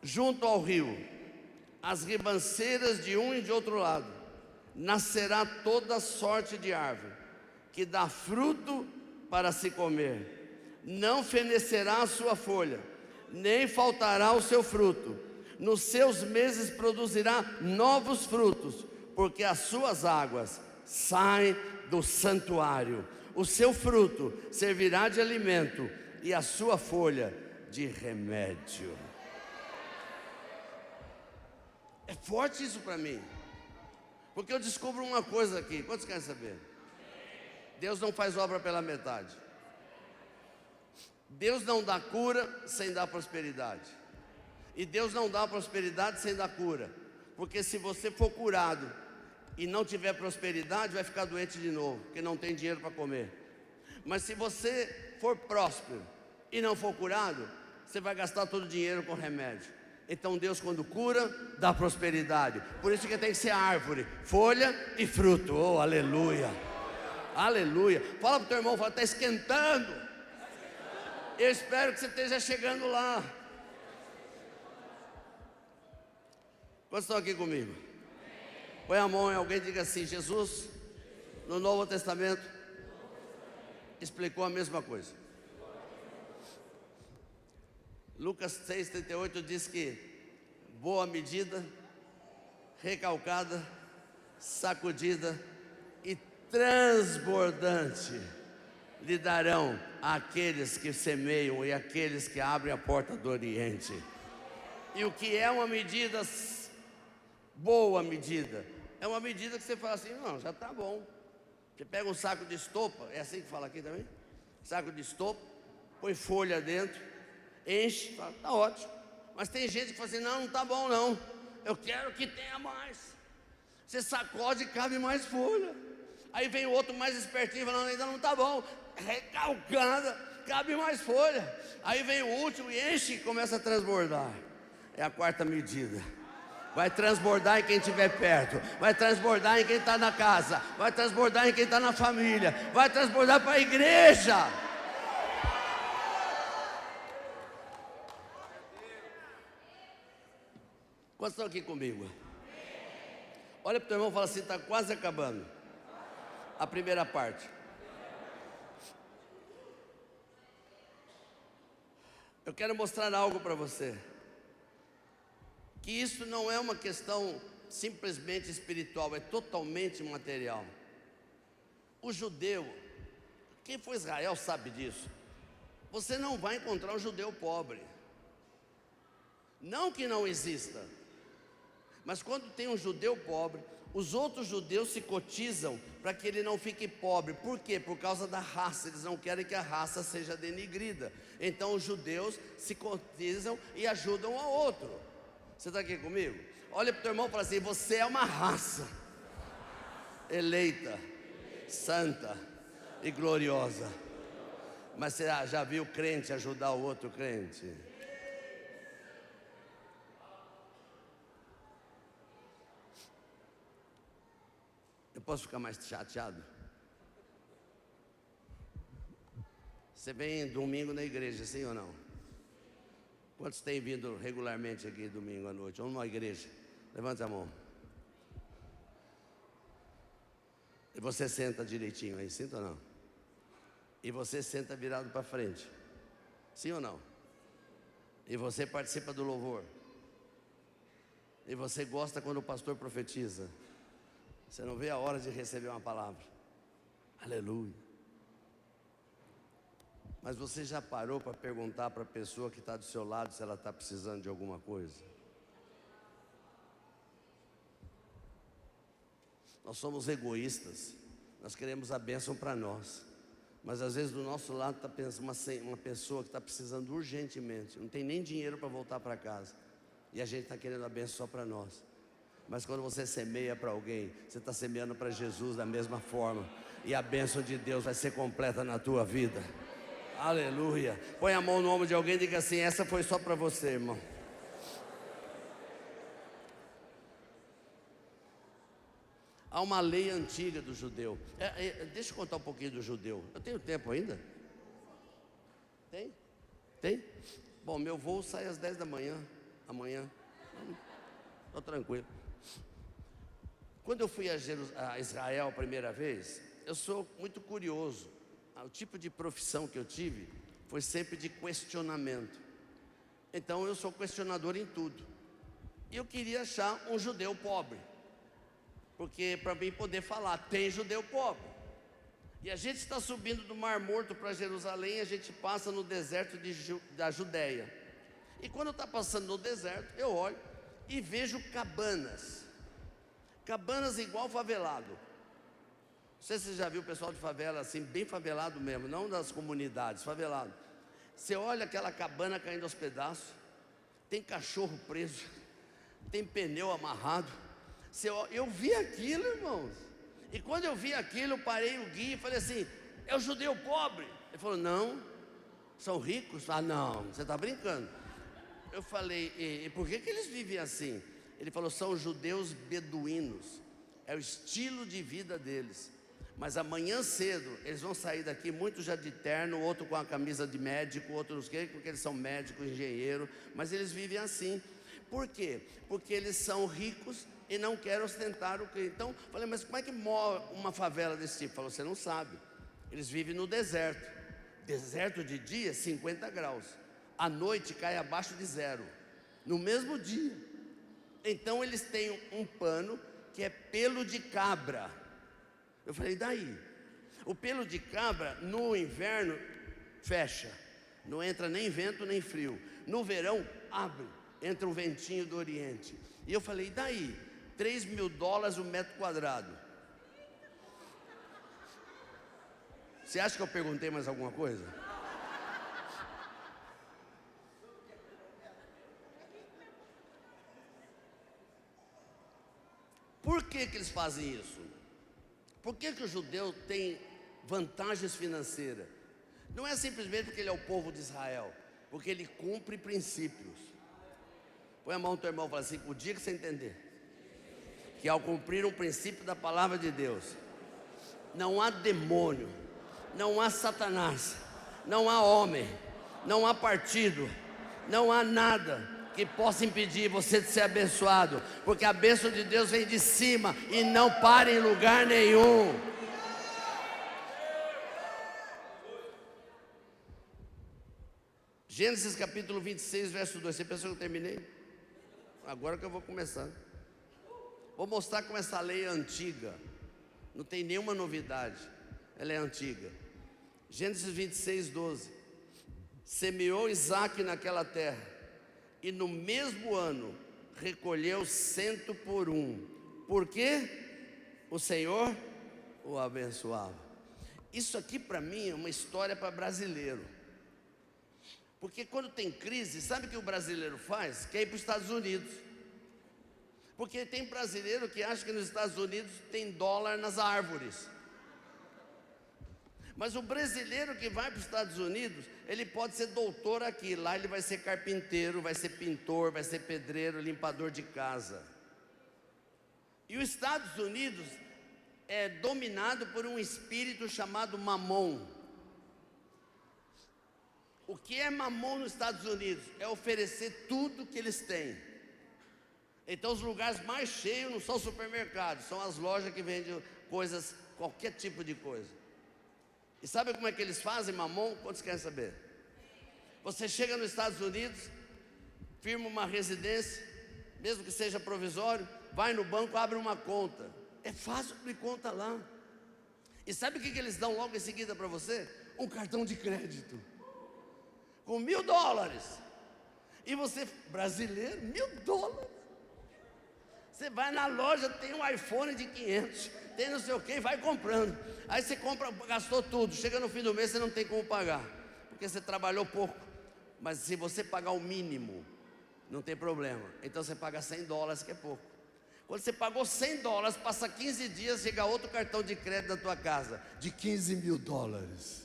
Junto ao rio, as ribanceiras de um e de outro lado, nascerá toda sorte de árvore, que dá fruto para se comer. Não fenecerá a sua folha, nem faltará o seu fruto. Nos seus meses produzirá novos frutos, porque as suas águas saem do santuário. O seu fruto servirá de alimento, e a sua folha de remédio. É forte isso para mim, porque eu descubro uma coisa aqui. Quantos querem saber? Deus não faz obra pela metade. Deus não dá cura sem dar prosperidade. E Deus não dá prosperidade sem dar cura. Porque se você for curado e não tiver prosperidade, vai ficar doente de novo, porque não tem dinheiro para comer. Mas se você for próspero e não for curado, você vai gastar todo o dinheiro com remédio. Então Deus, quando cura, dá prosperidade. Por isso que tem que ser árvore, folha e fruto. Oh, aleluia. Aleluia. Fala para o teu irmão, fala: está esquentando. Eu espero que você esteja chegando lá. Quantos estão aqui comigo? Põe a mão em alguém e diga assim: Jesus, No Novo Testamento, explicou a mesma coisa. Lucas 6,38 diz que boa medida, recalcada, sacudida e transbordante lhe darão àqueles que semeiam e àqueles que abrem a porta do Oriente. E o que é uma medida, boa medida? É uma medida que você fala assim, não, já está bom. Você pega um saco de estopa, é assim que fala aqui também? Saco de estopa, põe folha dentro, enche, fala, está ótimo. Mas tem gente que fala assim, não está bom não, eu quero que tenha mais. Você sacode e cabe mais folha. Aí vem o outro mais espertinho, falando, ainda não está bom, recalcada, cabe mais folha. Aí vem o último e enche e começa a transbordar. É a quarta medida. Vai transbordar em quem estiver perto, vai transbordar em quem está na casa, vai transbordar em quem está na família, vai transbordar para a igreja. Quantos estão aqui comigo? Olha para o teu irmão e fala assim, está quase acabando a primeira parte. Eu quero mostrar algo para você, que isso não é uma questão simplesmente espiritual, é totalmente material. O judeu, quem for Israel sabe disso, você não vai encontrar um judeu pobre. Não que não exista, mas quando tem um judeu pobre, os outros judeus se cotizam para que ele não fique pobre. Por quê? Por causa da raça, eles não querem que a raça seja denigrida. Então os judeus se cotizam e ajudam ao outro. Você está aqui comigo? Olha para o teu irmão e fala assim, você é uma raça eleita, santa e gloriosa. Mas você já viu crente ajudar o outro crente? Eu posso ficar mais chateado? Você vem domingo na igreja, sim ou não? Quantos têm vindo regularmente aqui domingo à noite? Vamos numa igreja, levanta a mão. E você senta direitinho aí, senta ou não? E você senta virado para frente, sim ou não? E você participa do louvor. E você gosta quando o pastor profetiza. Você não vê a hora de receber uma palavra. Aleluia. Mas você já parou para perguntar para a pessoa que está do seu lado se ela está precisando de alguma coisa? Nós somos egoístas, nós queremos a bênção para nós, mas às vezes do nosso lado está uma pessoa que está precisando urgentemente, não tem nem dinheiro para voltar para casa, e a gente está querendo a bênção só para nós. Mas quando você semeia para alguém, você está semeando para Jesus da mesma forma, e a bênção de Deus vai ser completa na tua vida. Aleluia. Põe a mão no ombro de alguém e diga assim, essa foi só para você, irmão. Há uma lei antiga do judeu. Deixa eu contar um pouquinho do judeu. Eu tenho tempo ainda? Tem? Tem? Bom, meu voo sai às 10 da manhã. Amanhã. Estou tranquilo. Quando eu fui a Israel a primeira vez, eu sou muito curioso. O tipo de profissão que eu tive foi sempre de questionamento. Então eu sou questionador em tudo. E eu queria achar um judeu pobre, porque para mim poder falar, tem judeu pobre. E a gente está subindo do Mar Morto para Jerusalém, a gente passa no deserto da Judéia. E quando está passando no deserto, eu olho e vejo cabanas. Cabanas igual favelado. Não sei se você já viu o pessoal de favela assim, bem favelado mesmo, não das comunidades, favelado. Você olha aquela cabana caindo aos pedaços, tem cachorro preso, tem pneu amarrado. Eu vi aquilo, irmãos. E quando eu vi aquilo, eu parei o guia e falei assim, é o judeu pobre? Ele falou, não, são ricos? Ah, não, você está brincando. Eu falei, e por que eles vivem assim? Ele falou, são judeus beduínos, é o estilo de vida deles. Mas amanhã cedo, eles vão sair daqui, muitos já de terno, outro com a camisa de médico, outros que, porque eles são médicos, engenheiro, mas eles vivem assim. Por quê? Porque eles são ricos e não querem ostentar o que. Então, falei, mas como é que mora uma favela desse tipo? Falou, você não sabe. Eles vivem no deserto. Deserto de dia, 50 graus. À noite cai abaixo de 0. No mesmo dia. Então eles têm um pano que é pelo de cabra. Eu falei, e daí? O pelo de cabra no inverno fecha. Não entra nem vento nem frio. No verão abre. Entra um ventinho do Oriente. E eu falei, e daí? $3.000 o metro quadrado. Você acha que eu perguntei mais alguma coisa? Por que eles fazem isso? Por que o judeu tem vantagens financeiras? Não é simplesmente porque ele é o povo de Israel, porque ele cumpre princípios. Põe a mão no teu irmão e fala assim, o dia que você entender que ao cumprir um princípio da palavra de Deus, não há demônio, não há Satanás, não há homem, não há partido, não há nada que possa impedir você de ser abençoado, porque a bênção de Deus vem de cima e não para em lugar nenhum. Gênesis capítulo 26, verso 2. Você pensou que eu terminei? Agora que eu vou começar. Vou mostrar como essa lei é antiga. Não tem nenhuma novidade. Ela é antiga. Gênesis 26, 12. Semeou Isaque naquela terra, e no mesmo ano recolheu 100 por 1. Por quê? O Senhor o abençoava. Isso aqui para mim é uma história para brasileiro. Porque quando tem crise, sabe o que o brasileiro faz? Quer ir para os Estados Unidos. Porque tem brasileiro que acha que nos Estados Unidos tem dólar nas árvores. Mas o brasileiro que vai para os Estados Unidos, ele pode ser doutor aqui. Lá ele vai ser carpinteiro, vai ser pintor, vai ser pedreiro, limpador de casa. E os Estados Unidos é dominado por um espírito chamado Mamon. O que é Mamon nos Estados Unidos? É oferecer tudo que eles têm. Então os lugares mais cheios não são supermercados, são as lojas que vendem coisas, qualquer tipo de coisa. E sabe como é que eles fazem, Mamon? Quantos querem saber? Você chega nos Estados Unidos, firma uma residência, mesmo que seja provisório, vai no banco, abre uma conta. É fácil abrir conta lá. E sabe o que eles dão logo em seguida para você? Um cartão de crédito com $1.000. E você, brasileiro, $1.000. Você vai na loja, tem um iPhone de 500, tem não sei o que, e vai comprando. Aí você compra, gastou tudo, chega no fim do mês, você não tem como pagar, porque você trabalhou pouco. Mas se você pagar o mínimo, não tem problema. Então você paga $100, que é pouco. Quando você pagou $100, passa 15 dias, chega outro cartão de crédito na tua casa, de $15.000.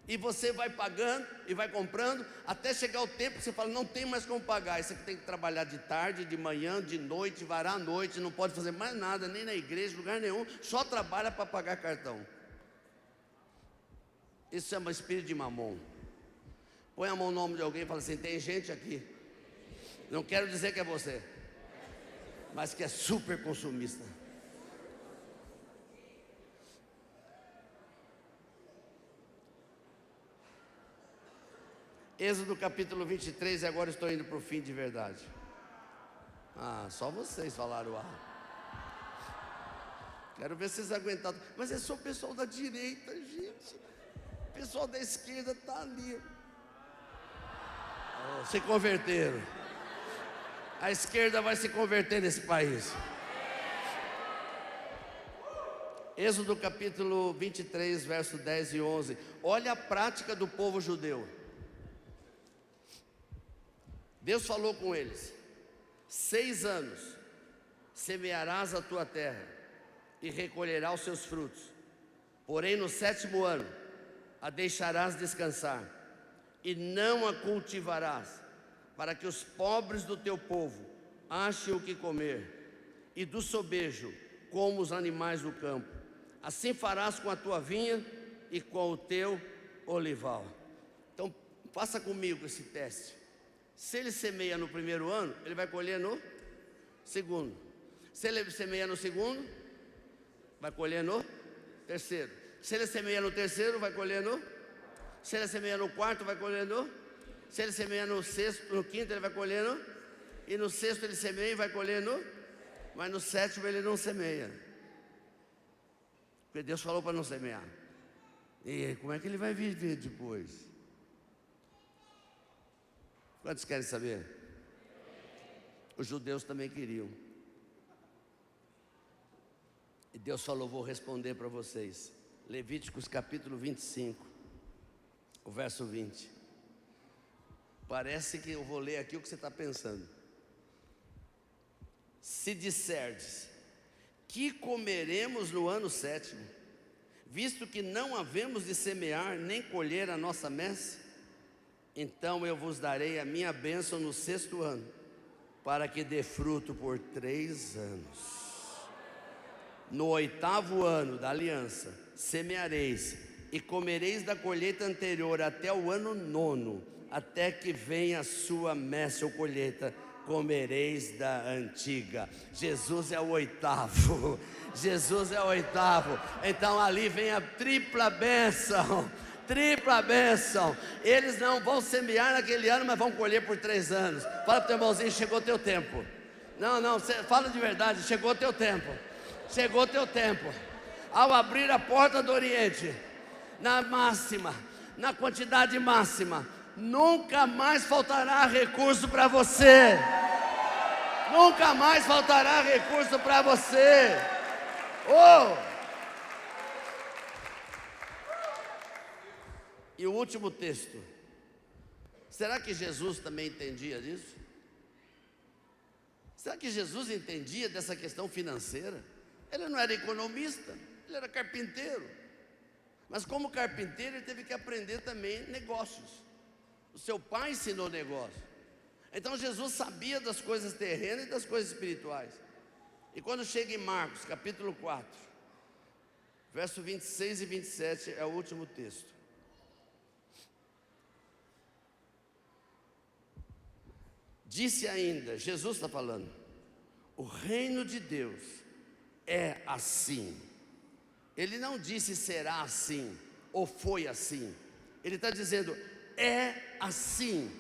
E você vai pagando e vai comprando, até chegar o tempo que você fala, não tem mais como pagar. Aí você tem que trabalhar de tarde, de manhã, de noite, varar à noite, não pode fazer mais nada, nem na igreja, lugar nenhum, só trabalha para pagar cartão. Isso é um espírito de Mamon. Põe a mão no nome de alguém e fala assim, tem gente aqui, não quero dizer que é você, mas que é super consumista. Êxodo capítulo 23, e agora estou indo para o fim de verdade. Ah, só vocês falaram Quero ver vocês aguentaram. Mas é só o pessoal da direita, gente. O pessoal da esquerda está ali. Oh, se converteram. A esquerda vai se converter nesse país. Êxodo capítulo 23, verso 10 e 11. Olha a prática do povo judeu. Deus falou com eles: 6 anos semearás a tua terra e recolherás os seus frutos, porém no 7º ano a deixarás descansar e não a cultivarás, para que os pobres do teu povo achem o que comer, e do sobejo como os animais do campo. Assim farás com a tua vinha e com o teu olival. Então faça comigo esse teste. Se ele semeia no primeiro ano, ele vai colher no segundo. Se ele semeia no segundo, vai colher no terceiro. Se ele semeia no terceiro, vai colher no... Se ele semeia no quarto, vai colher no... Se ele semeia no sexto, no quinto, ele vai colher no... E no sexto ele semeia e vai colher no... Mas no sétimo ele não semeia. Porque Deus falou para não semear. E aí, como é que ele vai viver depois? Quantos querem saber? Os judeus também queriam. E Deus falou, vou responder para vocês. Levíticos capítulo 25, o verso 20. Parece que eu vou ler aqui o que você está pensando. Se disserdes, que comeremos no ano sétimo, visto que não havemos de semear nem colher a nossa messe, então eu vos darei a minha bênção no sexto ano, para que dê fruto por 3 anos. No 8º ano da aliança, semeareis e comereis da colheita anterior até o ano 9, até que venha a sua messe ou colheita, comereis da antiga. Jesus é o 8º. Jesus é o 8º. Então ali vem a tripla bênção. Tripla bênção. Eles não vão semear naquele ano, mas vão colher por 3 anos. Fala para o teu irmãozinho, chegou o teu tempo. Não, fala de verdade, chegou o teu tempo. Chegou o teu tempo. Ao abrir a porta do Oriente, na máxima, na quantidade máxima, nunca mais faltará recurso para você. Nunca mais faltará recurso para você. Oh! E o último texto. Será que Jesus também entendia disso? Será que Jesus entendia dessa questão financeira? Ele não era economista, ele era carpinteiro. Mas como carpinteiro, ele teve que aprender também negócios. O seu pai ensinou negócio. Então Jesus sabia das coisas terrenas e das coisas espirituais. E quando chega em Marcos, capítulo 4, verso 26 e 27, é o último texto. Disse ainda, Jesus está falando, o reino de Deus é assim. Ele não disse será assim, ou foi assim. Ele está dizendo, é assim,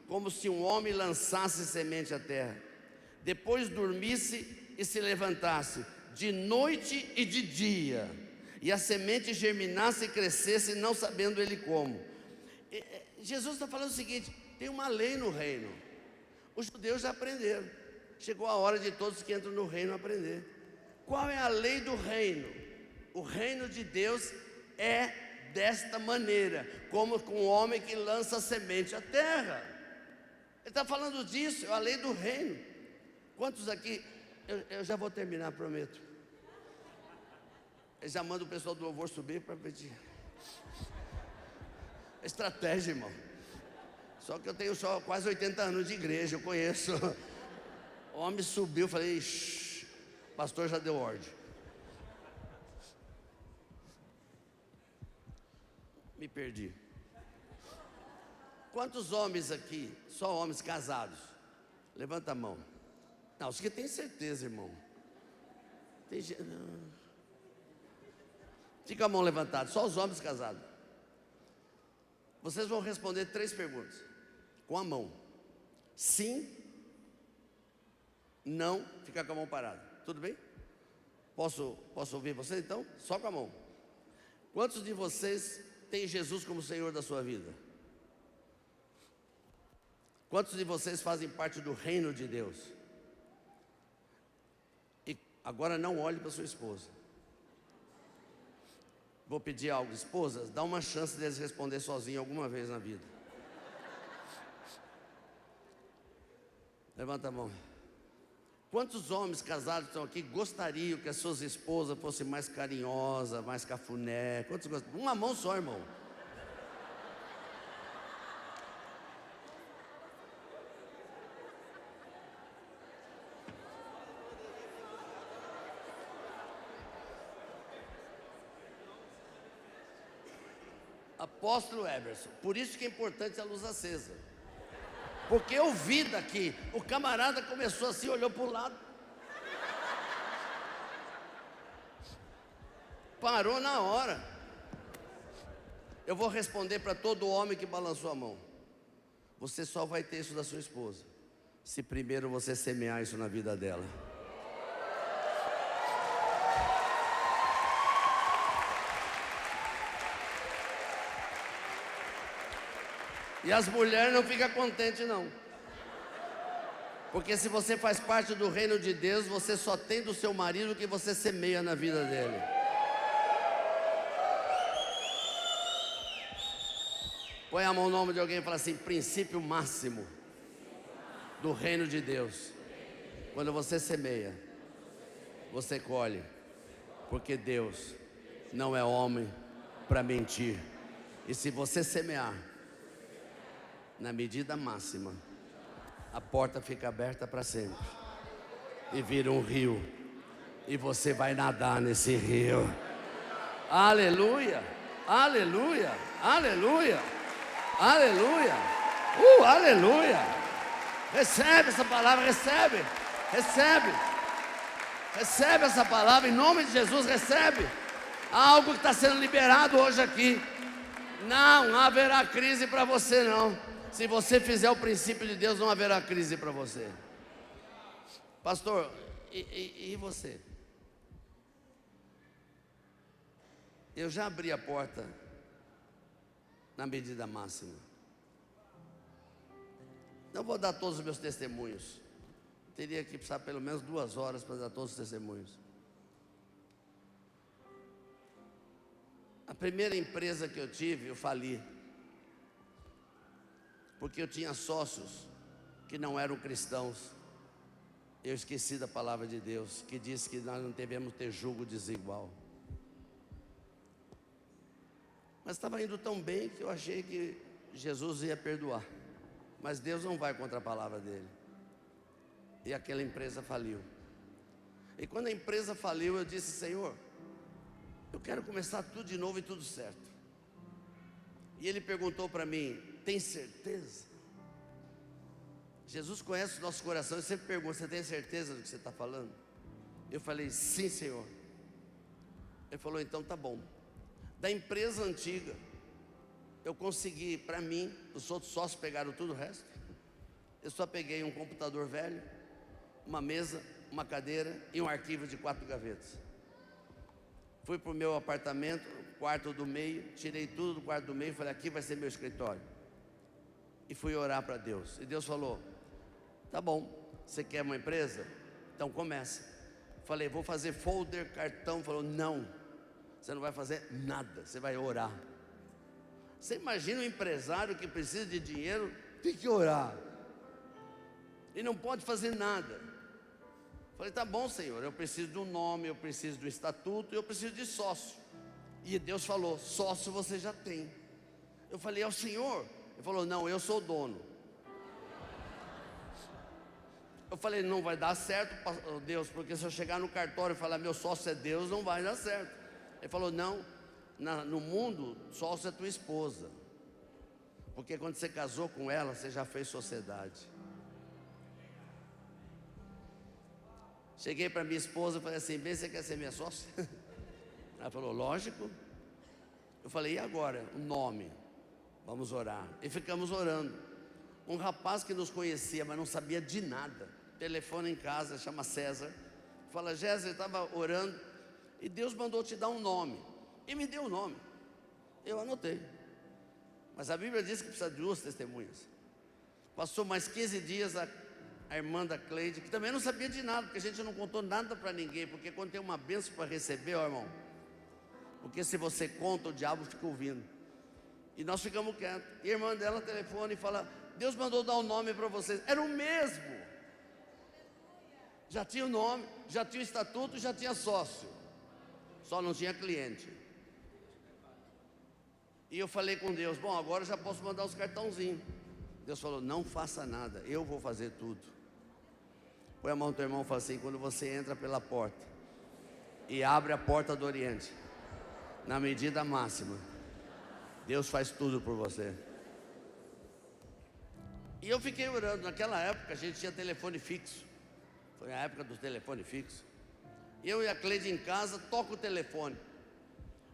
como se um homem lançasse semente à terra, depois dormisse e se levantasse, de noite e de dia, e a semente germinasse e crescesse, não sabendo ele como. Jesus está falando o seguinte, tem uma lei no reino. Os judeus já aprenderam. Chegou a hora de todos que entram no reino aprender. Qual é a lei do reino? O reino de Deus é desta maneira, como com o homem que lança a semente à terra. Ele está falando disso, é a lei do reino. Quantos aqui, eu já vou terminar, prometo. Eu já mando o pessoal do louvor subir para pedir. Estratégia, irmão. Só que eu tenho só quase 80 anos de igreja, eu conheço. O homem subiu, falei, o pastor já deu ordem. Me perdi. Quantos homens aqui, só homens casados? Levanta a mão. Não, os que tem certeza, irmão. Tem gente... Fica a mão levantada, só os homens casados. Vocês vão responder 3 perguntas, com a mão. Sim, não, fica com a mão parada. Tudo bem? Posso ouvir vocês então? Só com a mão. Quantos de vocês têm Jesus como Senhor da sua vida? Quantos de vocês fazem parte do reino de Deus? E agora não olhe para sua esposa. Vou pedir algo, esposas, dá uma chance deles responder sozinhos alguma vez na vida. Levanta a mão. Quantos homens casados estão aqui gostariam que as suas esposas fossem mais carinhosas, mais cafuné? Quantos gostam? Uma mão só, irmão. Apóstolo Eberson, por isso que é importante a luz acesa. Porque eu vi daqui, o camarada começou assim, olhou para o lado, parou na hora. Eu vou responder para todo homem que balançou a mão: você só vai ter isso da sua esposa se primeiro você semear isso na vida dela. E as mulheres não ficam contentes não, porque se você faz parte do reino de Deus, você só tem do seu marido o que você semeia na vida dele. Põe a mão no nome de alguém e fala assim: princípio máximo do reino de Deus. Quando você semeia, você colhe, porque Deus não é homem para mentir. E se você semear na medida máxima, a porta fica aberta para sempre e vira um rio, e você vai nadar nesse rio. Aleluia, aleluia, aleluia, aleluia, aleluia. Recebe essa palavra, recebe, recebe, recebe essa palavra em nome de Jesus, recebe. Há algo que está sendo liberado hoje aqui. Não haverá crise para você não. Se você fizer o princípio de Deus, não haverá crise para você. Pastor, e você? Eu já abri a porta na medida máxima. Não vou dar todos os meus testemunhos. Teria que precisar pelo menos 2 horas para dar todos os testemunhos. A primeira empresa que eu tive, eu fali. Porque eu tinha sócios que não eram cristãos. Eu esqueci da palavra de Deus, que diz que nós não devemos ter julgo desigual. Mas estava indo tão bem que eu achei que Jesus ia perdoar. Mas Deus não vai contra a palavra dele. E aquela empresa faliu. E quando a empresa faliu, eu disse: Senhor, eu quero começar tudo de novo e tudo certo. E ele perguntou para mim: tem certeza? Jesus conhece o nosso coração e sempre pergunta: você tem certeza do que você está falando? Eu falei: sim, Senhor. Ele falou: então tá bom. Da empresa antiga, eu consegui para mim, os outros sócios pegaram tudo o resto. Eu só peguei um computador velho, uma mesa, uma cadeira e um arquivo de 4 gavetas. Fui para o meu apartamento, quarto do meio, tirei tudo do quarto do meio e falei: aqui vai ser meu escritório. E fui orar para Deus. E Deus falou: tá bom, você quer uma empresa? Então começa. Falei: vou fazer folder, cartão. Falou: não, você não vai fazer nada, você vai orar. Você imagina um empresário que precisa de dinheiro, tem que orar e não pode fazer nada. Falei: tá bom, Senhor, eu preciso de um nome, eu preciso do estatuto, eu preciso de sócio. E Deus falou: sócio você já tem. Eu falei: é o Senhor? Ele falou: não, eu sou o dono. Eu falei: não vai dar certo, Deus, porque se eu chegar no cartório e falar meu sócio é Deus, não vai dar certo. Ele falou: não, no mundo, sócio é tua esposa, porque quando você casou com ela, você já fez sociedade. Cheguei para minha esposa e falei assim: bem, você quer ser minha sócia? Ela falou: lógico. Eu falei: e agora? O nome. Vamos orar. E ficamos orando. Um rapaz que nos conhecia, mas não sabia de nada, telefona em casa, chama César. Fala: César, eu estava orando e Deus mandou te dar um nome. E me deu o nome. Eu anotei. Mas a Bíblia diz que precisa de 2 testemunhas. Passou mais 15 dias, a irmã da Cleide, que também não sabia de nada, porque a gente não contou nada para ninguém. Porque quando tem uma bênção para receber, ó irmão, porque se você conta, o diabo fica ouvindo. E nós ficamos quietos. E a irmã dela telefona e fala: Deus mandou dar um nome para vocês. Era o mesmo. Já tinha o nome, já tinha o estatuto, já tinha sócio. Só não tinha cliente. E eu falei com Deus: bom, agora eu já posso mandar os cartãozinhos. Deus falou: não faça nada, eu vou fazer tudo. Põe a mão do teu irmão e fala assim: quando você entra pela porta e abre a porta do Oriente, na medida máxima, Deus faz tudo por você. E eu fiquei orando. Naquela época a gente tinha telefone fixo. Foi a época do telefone fixo. Eu e a Cleide em casa, toco o telefone.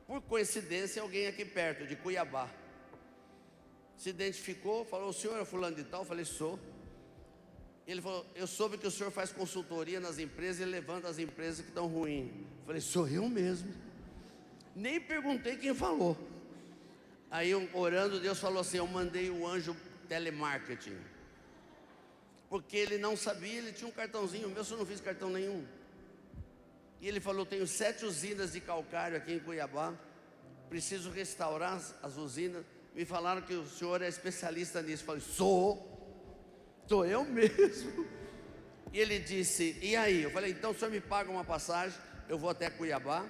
Por coincidência, alguém aqui perto, de Cuiabá, se identificou, falou: o senhor é fulano de tal? Eu falei: sou. Ele falou: eu soube que o senhor faz consultoria nas empresas e levanta as empresas que estão ruins. Eu falei: sou eu mesmo. Nem perguntei quem falou. Aí, orando, Deus falou assim: eu mandei o anjo telemarketing. Porque ele não sabia, ele tinha um cartãozinho, o meu eu não fiz cartão nenhum. E ele falou: tenho 7 usinas de calcário aqui em Cuiabá, preciso restaurar as usinas. Me falaram que o senhor é especialista nisso. Eu falei: sou eu mesmo. E ele disse: e aí? Eu falei: então o senhor me paga uma passagem, eu vou até Cuiabá,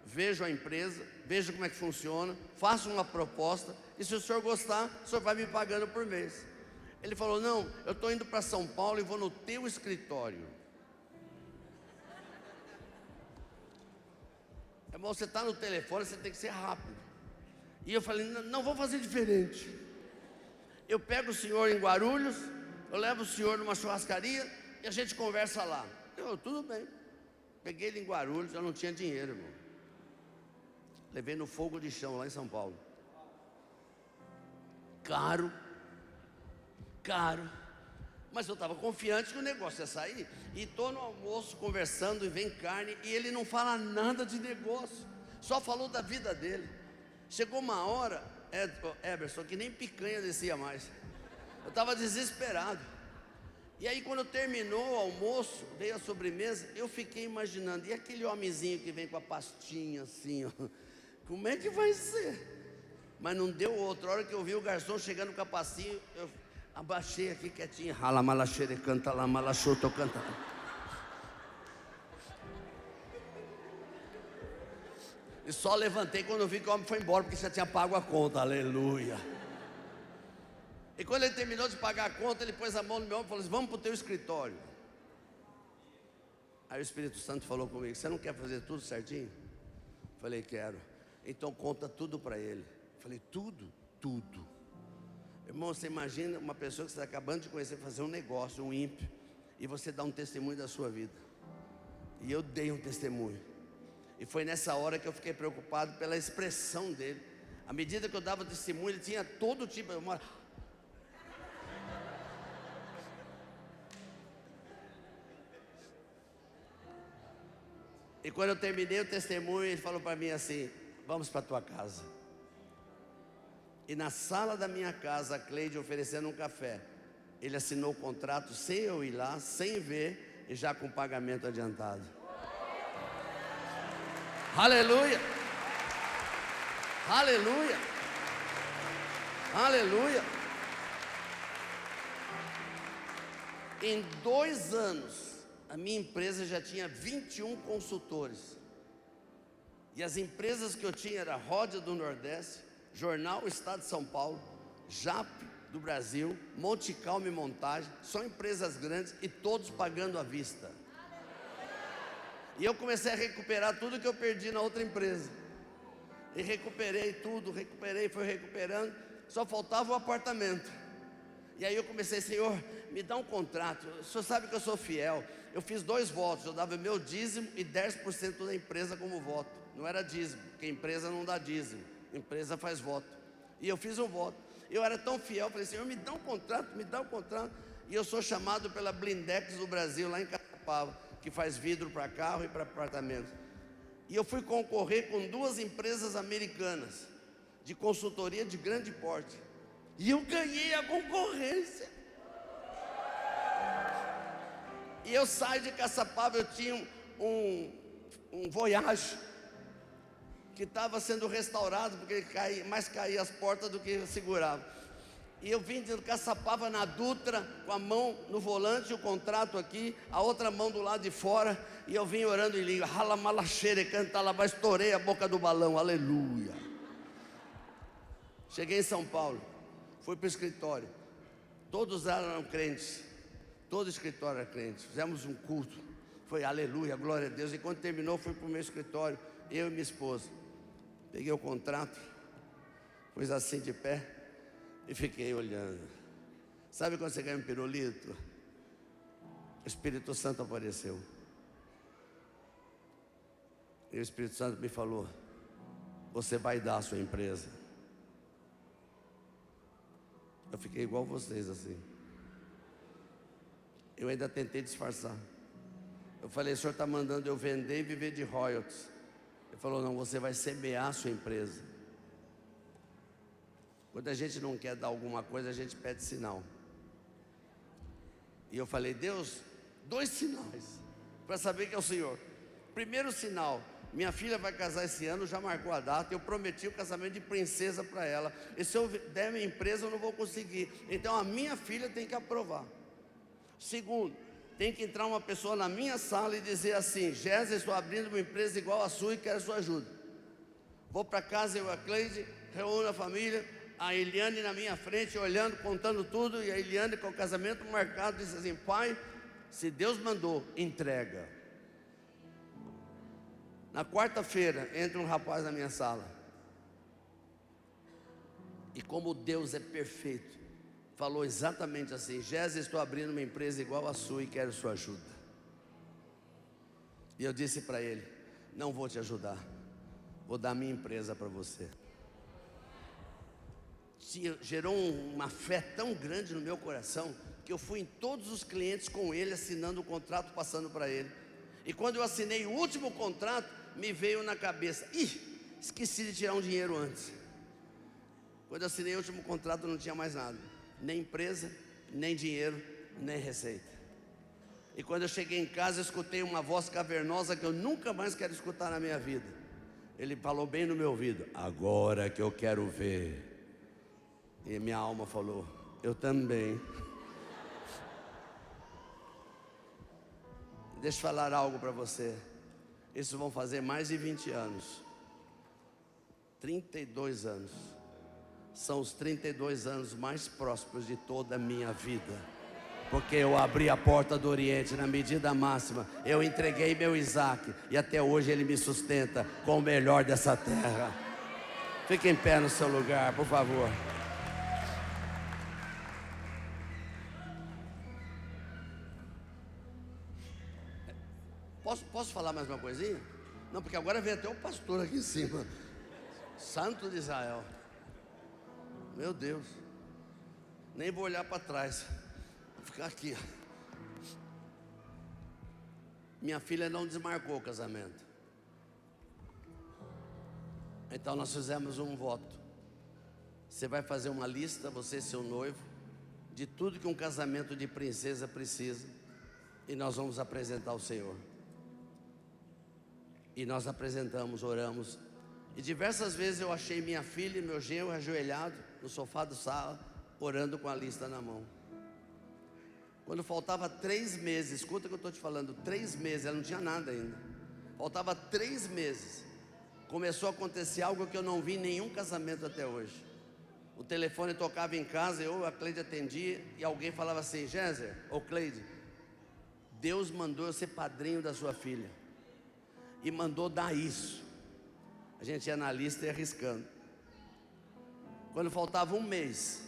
vejo a empresa, vejo como é que funciona, faço uma proposta, e se o senhor gostar, o senhor vai me pagando por mês. Ele falou: não, eu estou indo para São Paulo e vou no teu escritório. Irmão, você está no telefone, você tem que ser rápido. E eu falei: não, vou fazer diferente. Eu pego o senhor em Guarulhos, eu levo o senhor numa churrascaria e a gente conversa lá. Tudo bem. Peguei ele em Guarulhos, eu não tinha dinheiro, irmão. Levei no Fogo de Chão, lá em São Paulo. Caro. Mas eu estava confiante que o negócio ia sair. E estou no almoço conversando e vem carne, e ele não fala nada de negócio, só falou da vida dele. Chegou uma hora, Eberson, que nem picanha descia mais. Eu estava desesperado. E aí, quando terminou o almoço, veio a sobremesa, eu fiquei imaginando: e aquele homenzinho que vem com a pastinha assim, ó, como é que vai ser? Mas não deu outra. A hora que eu vi o garçom chegando com a pastinha, eu abaixei aqui quietinho. Rala malaxere canta lá malaxoto canta. E só levantei quando eu vi que o homem foi embora, porque já tinha pago a conta. Aleluia. E quando ele terminou de pagar a conta, ele pôs a mão no meu ombro e falou assim: vamos para o teu escritório. Aí o Espírito Santo falou comigo: você não quer fazer tudo certinho? Falei: quero. Então conta tudo para ele. Falei: tudo. Irmão, você imagina uma pessoa que você está acabando de conhecer, fazer um negócio, um ímpio, e você dá um testemunho da sua vida. E eu dei um testemunho. E foi nessa hora que eu fiquei preocupado pela expressão dele. À medida que eu dava testemunho, ele tinha todo tipo de... E quando eu terminei o testemunho, ele falou para mim assim: vamos para a tua casa. E na sala da minha casa, a Cleide oferecendo um café, ele assinou o contrato sem eu ir lá, sem ver, e já com pagamento adiantado. Aleluia! Aleluia! Aleluia! Em 2 anos, a minha empresa já tinha 21 consultores. E as empresas que eu tinha era Roda do Nordeste, Jornal Estado de São Paulo, JAP do Brasil, Monte Calmo e Montagem. São empresas grandes e todos pagando à vista. E eu comecei a recuperar tudo que eu perdi na outra empresa. E recuperei tudo, fui recuperando. Só faltava o apartamento. E aí eu comecei: Senhor, me dá um contrato. O senhor sabe que eu sou fiel. Eu fiz 2 votos, eu dava meu dízimo e 10% da empresa como voto. Não era dízimo, porque a empresa não dá dízimo, a empresa faz voto. E eu fiz um voto. Eu era tão fiel, falei: Senhor, me dá um contrato, me dá um contrato. E eu sou chamado pela Blindex do Brasil, lá em Caçapava, que faz vidro para carro e para apartamentos. E eu fui concorrer com 2 empresas americanas de consultoria de grande porte. E eu ganhei a concorrência. E eu saí de Caçapava, eu tinha um Voyage que estava sendo restaurado, porque mais caía as portas do que segurava. E eu vim de Caçapava na Dutra, com a mão no volante, o contrato aqui, a outra mão do lado de fora, e eu vim orando em língua. Rala malaxere canta lá, estourei a boca do balão, aleluia. Cheguei em São Paulo, fui para o escritório, todos eram crentes, todo escritório era crente. Fizemos um culto, foi aleluia, glória a Deus. E quando terminou, fui para o meu escritório, eu e minha esposa. Peguei o contrato, pus assim de pé e fiquei olhando. Sabe quando você ganha um pirulito? O Espírito Santo apareceu. E o Espírito Santo me falou: você vai dar a sua empresa. Eu fiquei igual vocês assim. Eu ainda tentei disfarçar. Eu falei: o senhor está mandando eu vender e viver de royalties. Ele falou: não, você vai semear a sua empresa. Quando a gente não quer dar alguma coisa, a gente pede sinal. E eu falei: Deus, 2 sinais para saber que é o Senhor. Primeiro sinal: minha filha vai casar esse ano, já marcou a data. Eu prometi o casamento de princesa para ela. E se eu der minha empresa, eu não vou conseguir. Então a minha filha tem que aprovar. Segundo, tem que entrar uma pessoa na minha sala e dizer assim: Gésia, estou abrindo uma empresa igual a sua e quero sua ajuda. Vou para casa, eu e a Cleide, reúno a família, a Eliane na minha frente, olhando, contando tudo. E a Eliane, com o casamento marcado, disse assim: pai, se Deus mandou, entrega. Na quarta-feira, entra um rapaz na minha sala. E como Deus é perfeito, falou exatamente assim: Gésia, estou abrindo uma empresa igual a sua e quero sua ajuda. E eu disse para ele: não vou te ajudar, vou dar minha empresa para você. Gerou uma fé tão grande no meu coração, que eu fui em todos os clientes com ele, assinando o contrato, passando para ele. E quando eu assinei o último contrato, me veio na cabeça: esqueci de tirar um dinheiro antes. Quando eu assinei o último contrato, não tinha mais nada, nem empresa, nem dinheiro, nem receita. E quando eu cheguei em casa, eu escutei uma voz cavernosa que eu nunca mais quero escutar na minha vida. Ele falou bem no meu ouvido: agora que eu quero ver. E minha alma falou: eu também. Deixa eu falar algo para você. Isso vão fazer mais de 20 anos. 32 anos. São os 32 anos mais prósperos de toda a minha vida. Porque eu abri a porta do Oriente na medida máxima. Eu entreguei meu Isaac. E até hoje ele me sustenta com o melhor dessa terra. Fique em pé no seu lugar, por favor. Posso falar mais uma coisinha? Não, porque agora vem até o pastor aqui em cima. Santo de Israel. Meu Deus. Nem vou olhar para trás. Vou ficar aqui. Minha filha não desmarcou o casamento. Então nós fizemos um voto. Você vai fazer uma lista, você e seu noivo, de tudo que um casamento de princesa precisa. E nós vamos apresentar ao Senhor. E nós apresentamos, oramos. E diversas vezes eu achei minha filha e meu genro ajoelhado no sofá da sala, orando com a lista na mão. Quando faltava 3 meses, escuta o que eu estou te falando, 3 meses, ela não tinha nada ainda. Faltava 3 meses. Começou a acontecer algo que eu não vi em nenhum casamento até hoje. O telefone tocava em casa, a Cleide atendia, e alguém falava assim: Géser, ou Cleide, Deus mandou eu ser padrinho da sua filha. E mandou dar isso. A gente ia na lista e arriscando. Quando faltava 1 mês,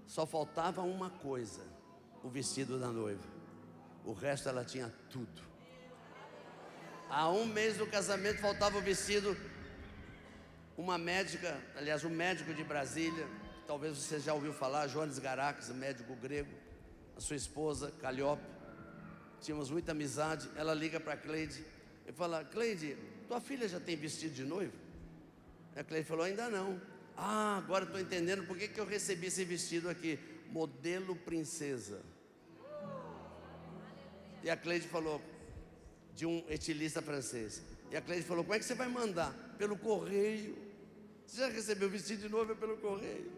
só faltava uma coisa: o vestido da noiva. O resto ela tinha tudo. Há 1 mês do casamento faltava o vestido. Uma médica, aliás, um médico de Brasília, talvez você já ouviu falar, Jones Garax, médico grego, a sua esposa, Calliope, tínhamos muita amizade. Ela liga para a Cleide e fala: Cleide, tua filha já tem vestido de noivo? A Cleide falou: ainda não. Ah, agora estou entendendo por que eu recebi esse vestido aqui, modelo princesa. E a Cleide falou: de um estilista francês. E a Cleide falou: como é que você vai mandar? Pelo correio. Você já recebeu vestido de noiva pelo correio?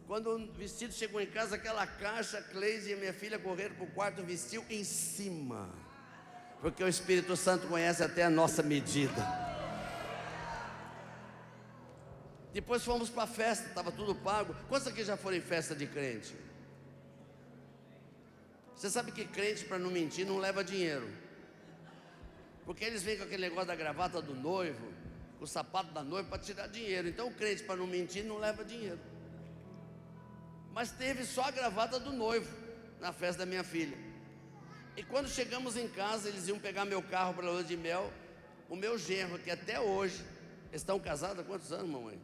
Quando o vestido chegou em casa, aquela caixa, a Cleide e minha filha correram para o quarto, vestiu em cima. Porque o Espírito Santo conhece até a nossa medida. Depois fomos para a festa, estava tudo pago. Quantos aqui já foram em festa de crente? Você sabe que crente, para não mentir, não leva dinheiro. Porque eles vêm com aquele negócio da gravata do noivo, com o sapato da noiva, para tirar dinheiro. Então o crente, para não mentir, não leva dinheiro. mas teve só a gravata do noivo na festa da minha filha. E quando chegamos em casa, eles iam pegar meu carro para a lua de mel. O meu genro, que até hoje, estão casados há quantos anos, mamãe?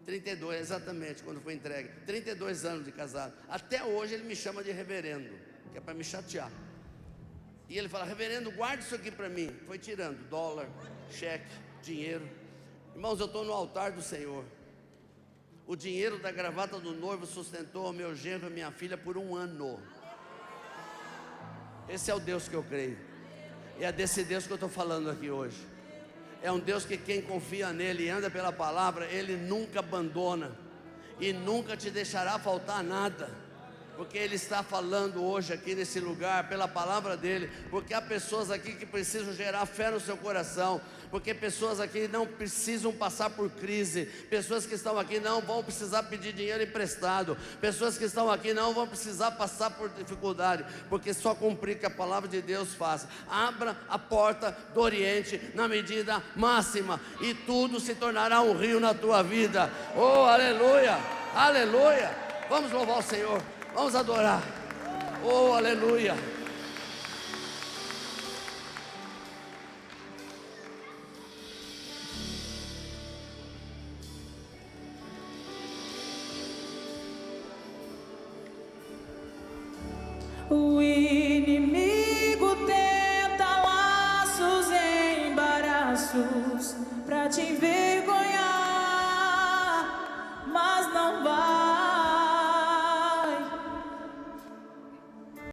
32, exatamente, quando foi entregue. 32 anos de casado. Até hoje ele me chama de reverendo, que é para me chatear. E ele fala: reverendo, guarda isso aqui para mim. Foi tirando dólar, cheque, dinheiro. Irmãos, eu estou no altar do Senhor. O dinheiro da gravata do noivo sustentou o meu genro e minha filha por 1 ano. Esse é o Deus que eu creio. E é desse Deus que eu estou falando aqui hoje. É um Deus que quem confia nele e anda pela palavra, ele nunca abandona e nunca te deixará faltar nada, porque ele está falando hoje aqui nesse lugar pela palavra dele, porque há pessoas aqui que precisam gerar fé no seu coração, porque pessoas aqui não precisam passar por crise, pessoas que estão aqui não vão precisar pedir dinheiro emprestado, pessoas que estão aqui não vão precisar passar por dificuldade, porque só cumprir o que a palavra de Deus faz. Abra a porta do Oriente na medida máxima e tudo se tornará um rio na tua vida. Oh, aleluia, aleluia. Vamos louvar o Senhor, vamos adorar. Oh, aleluia. We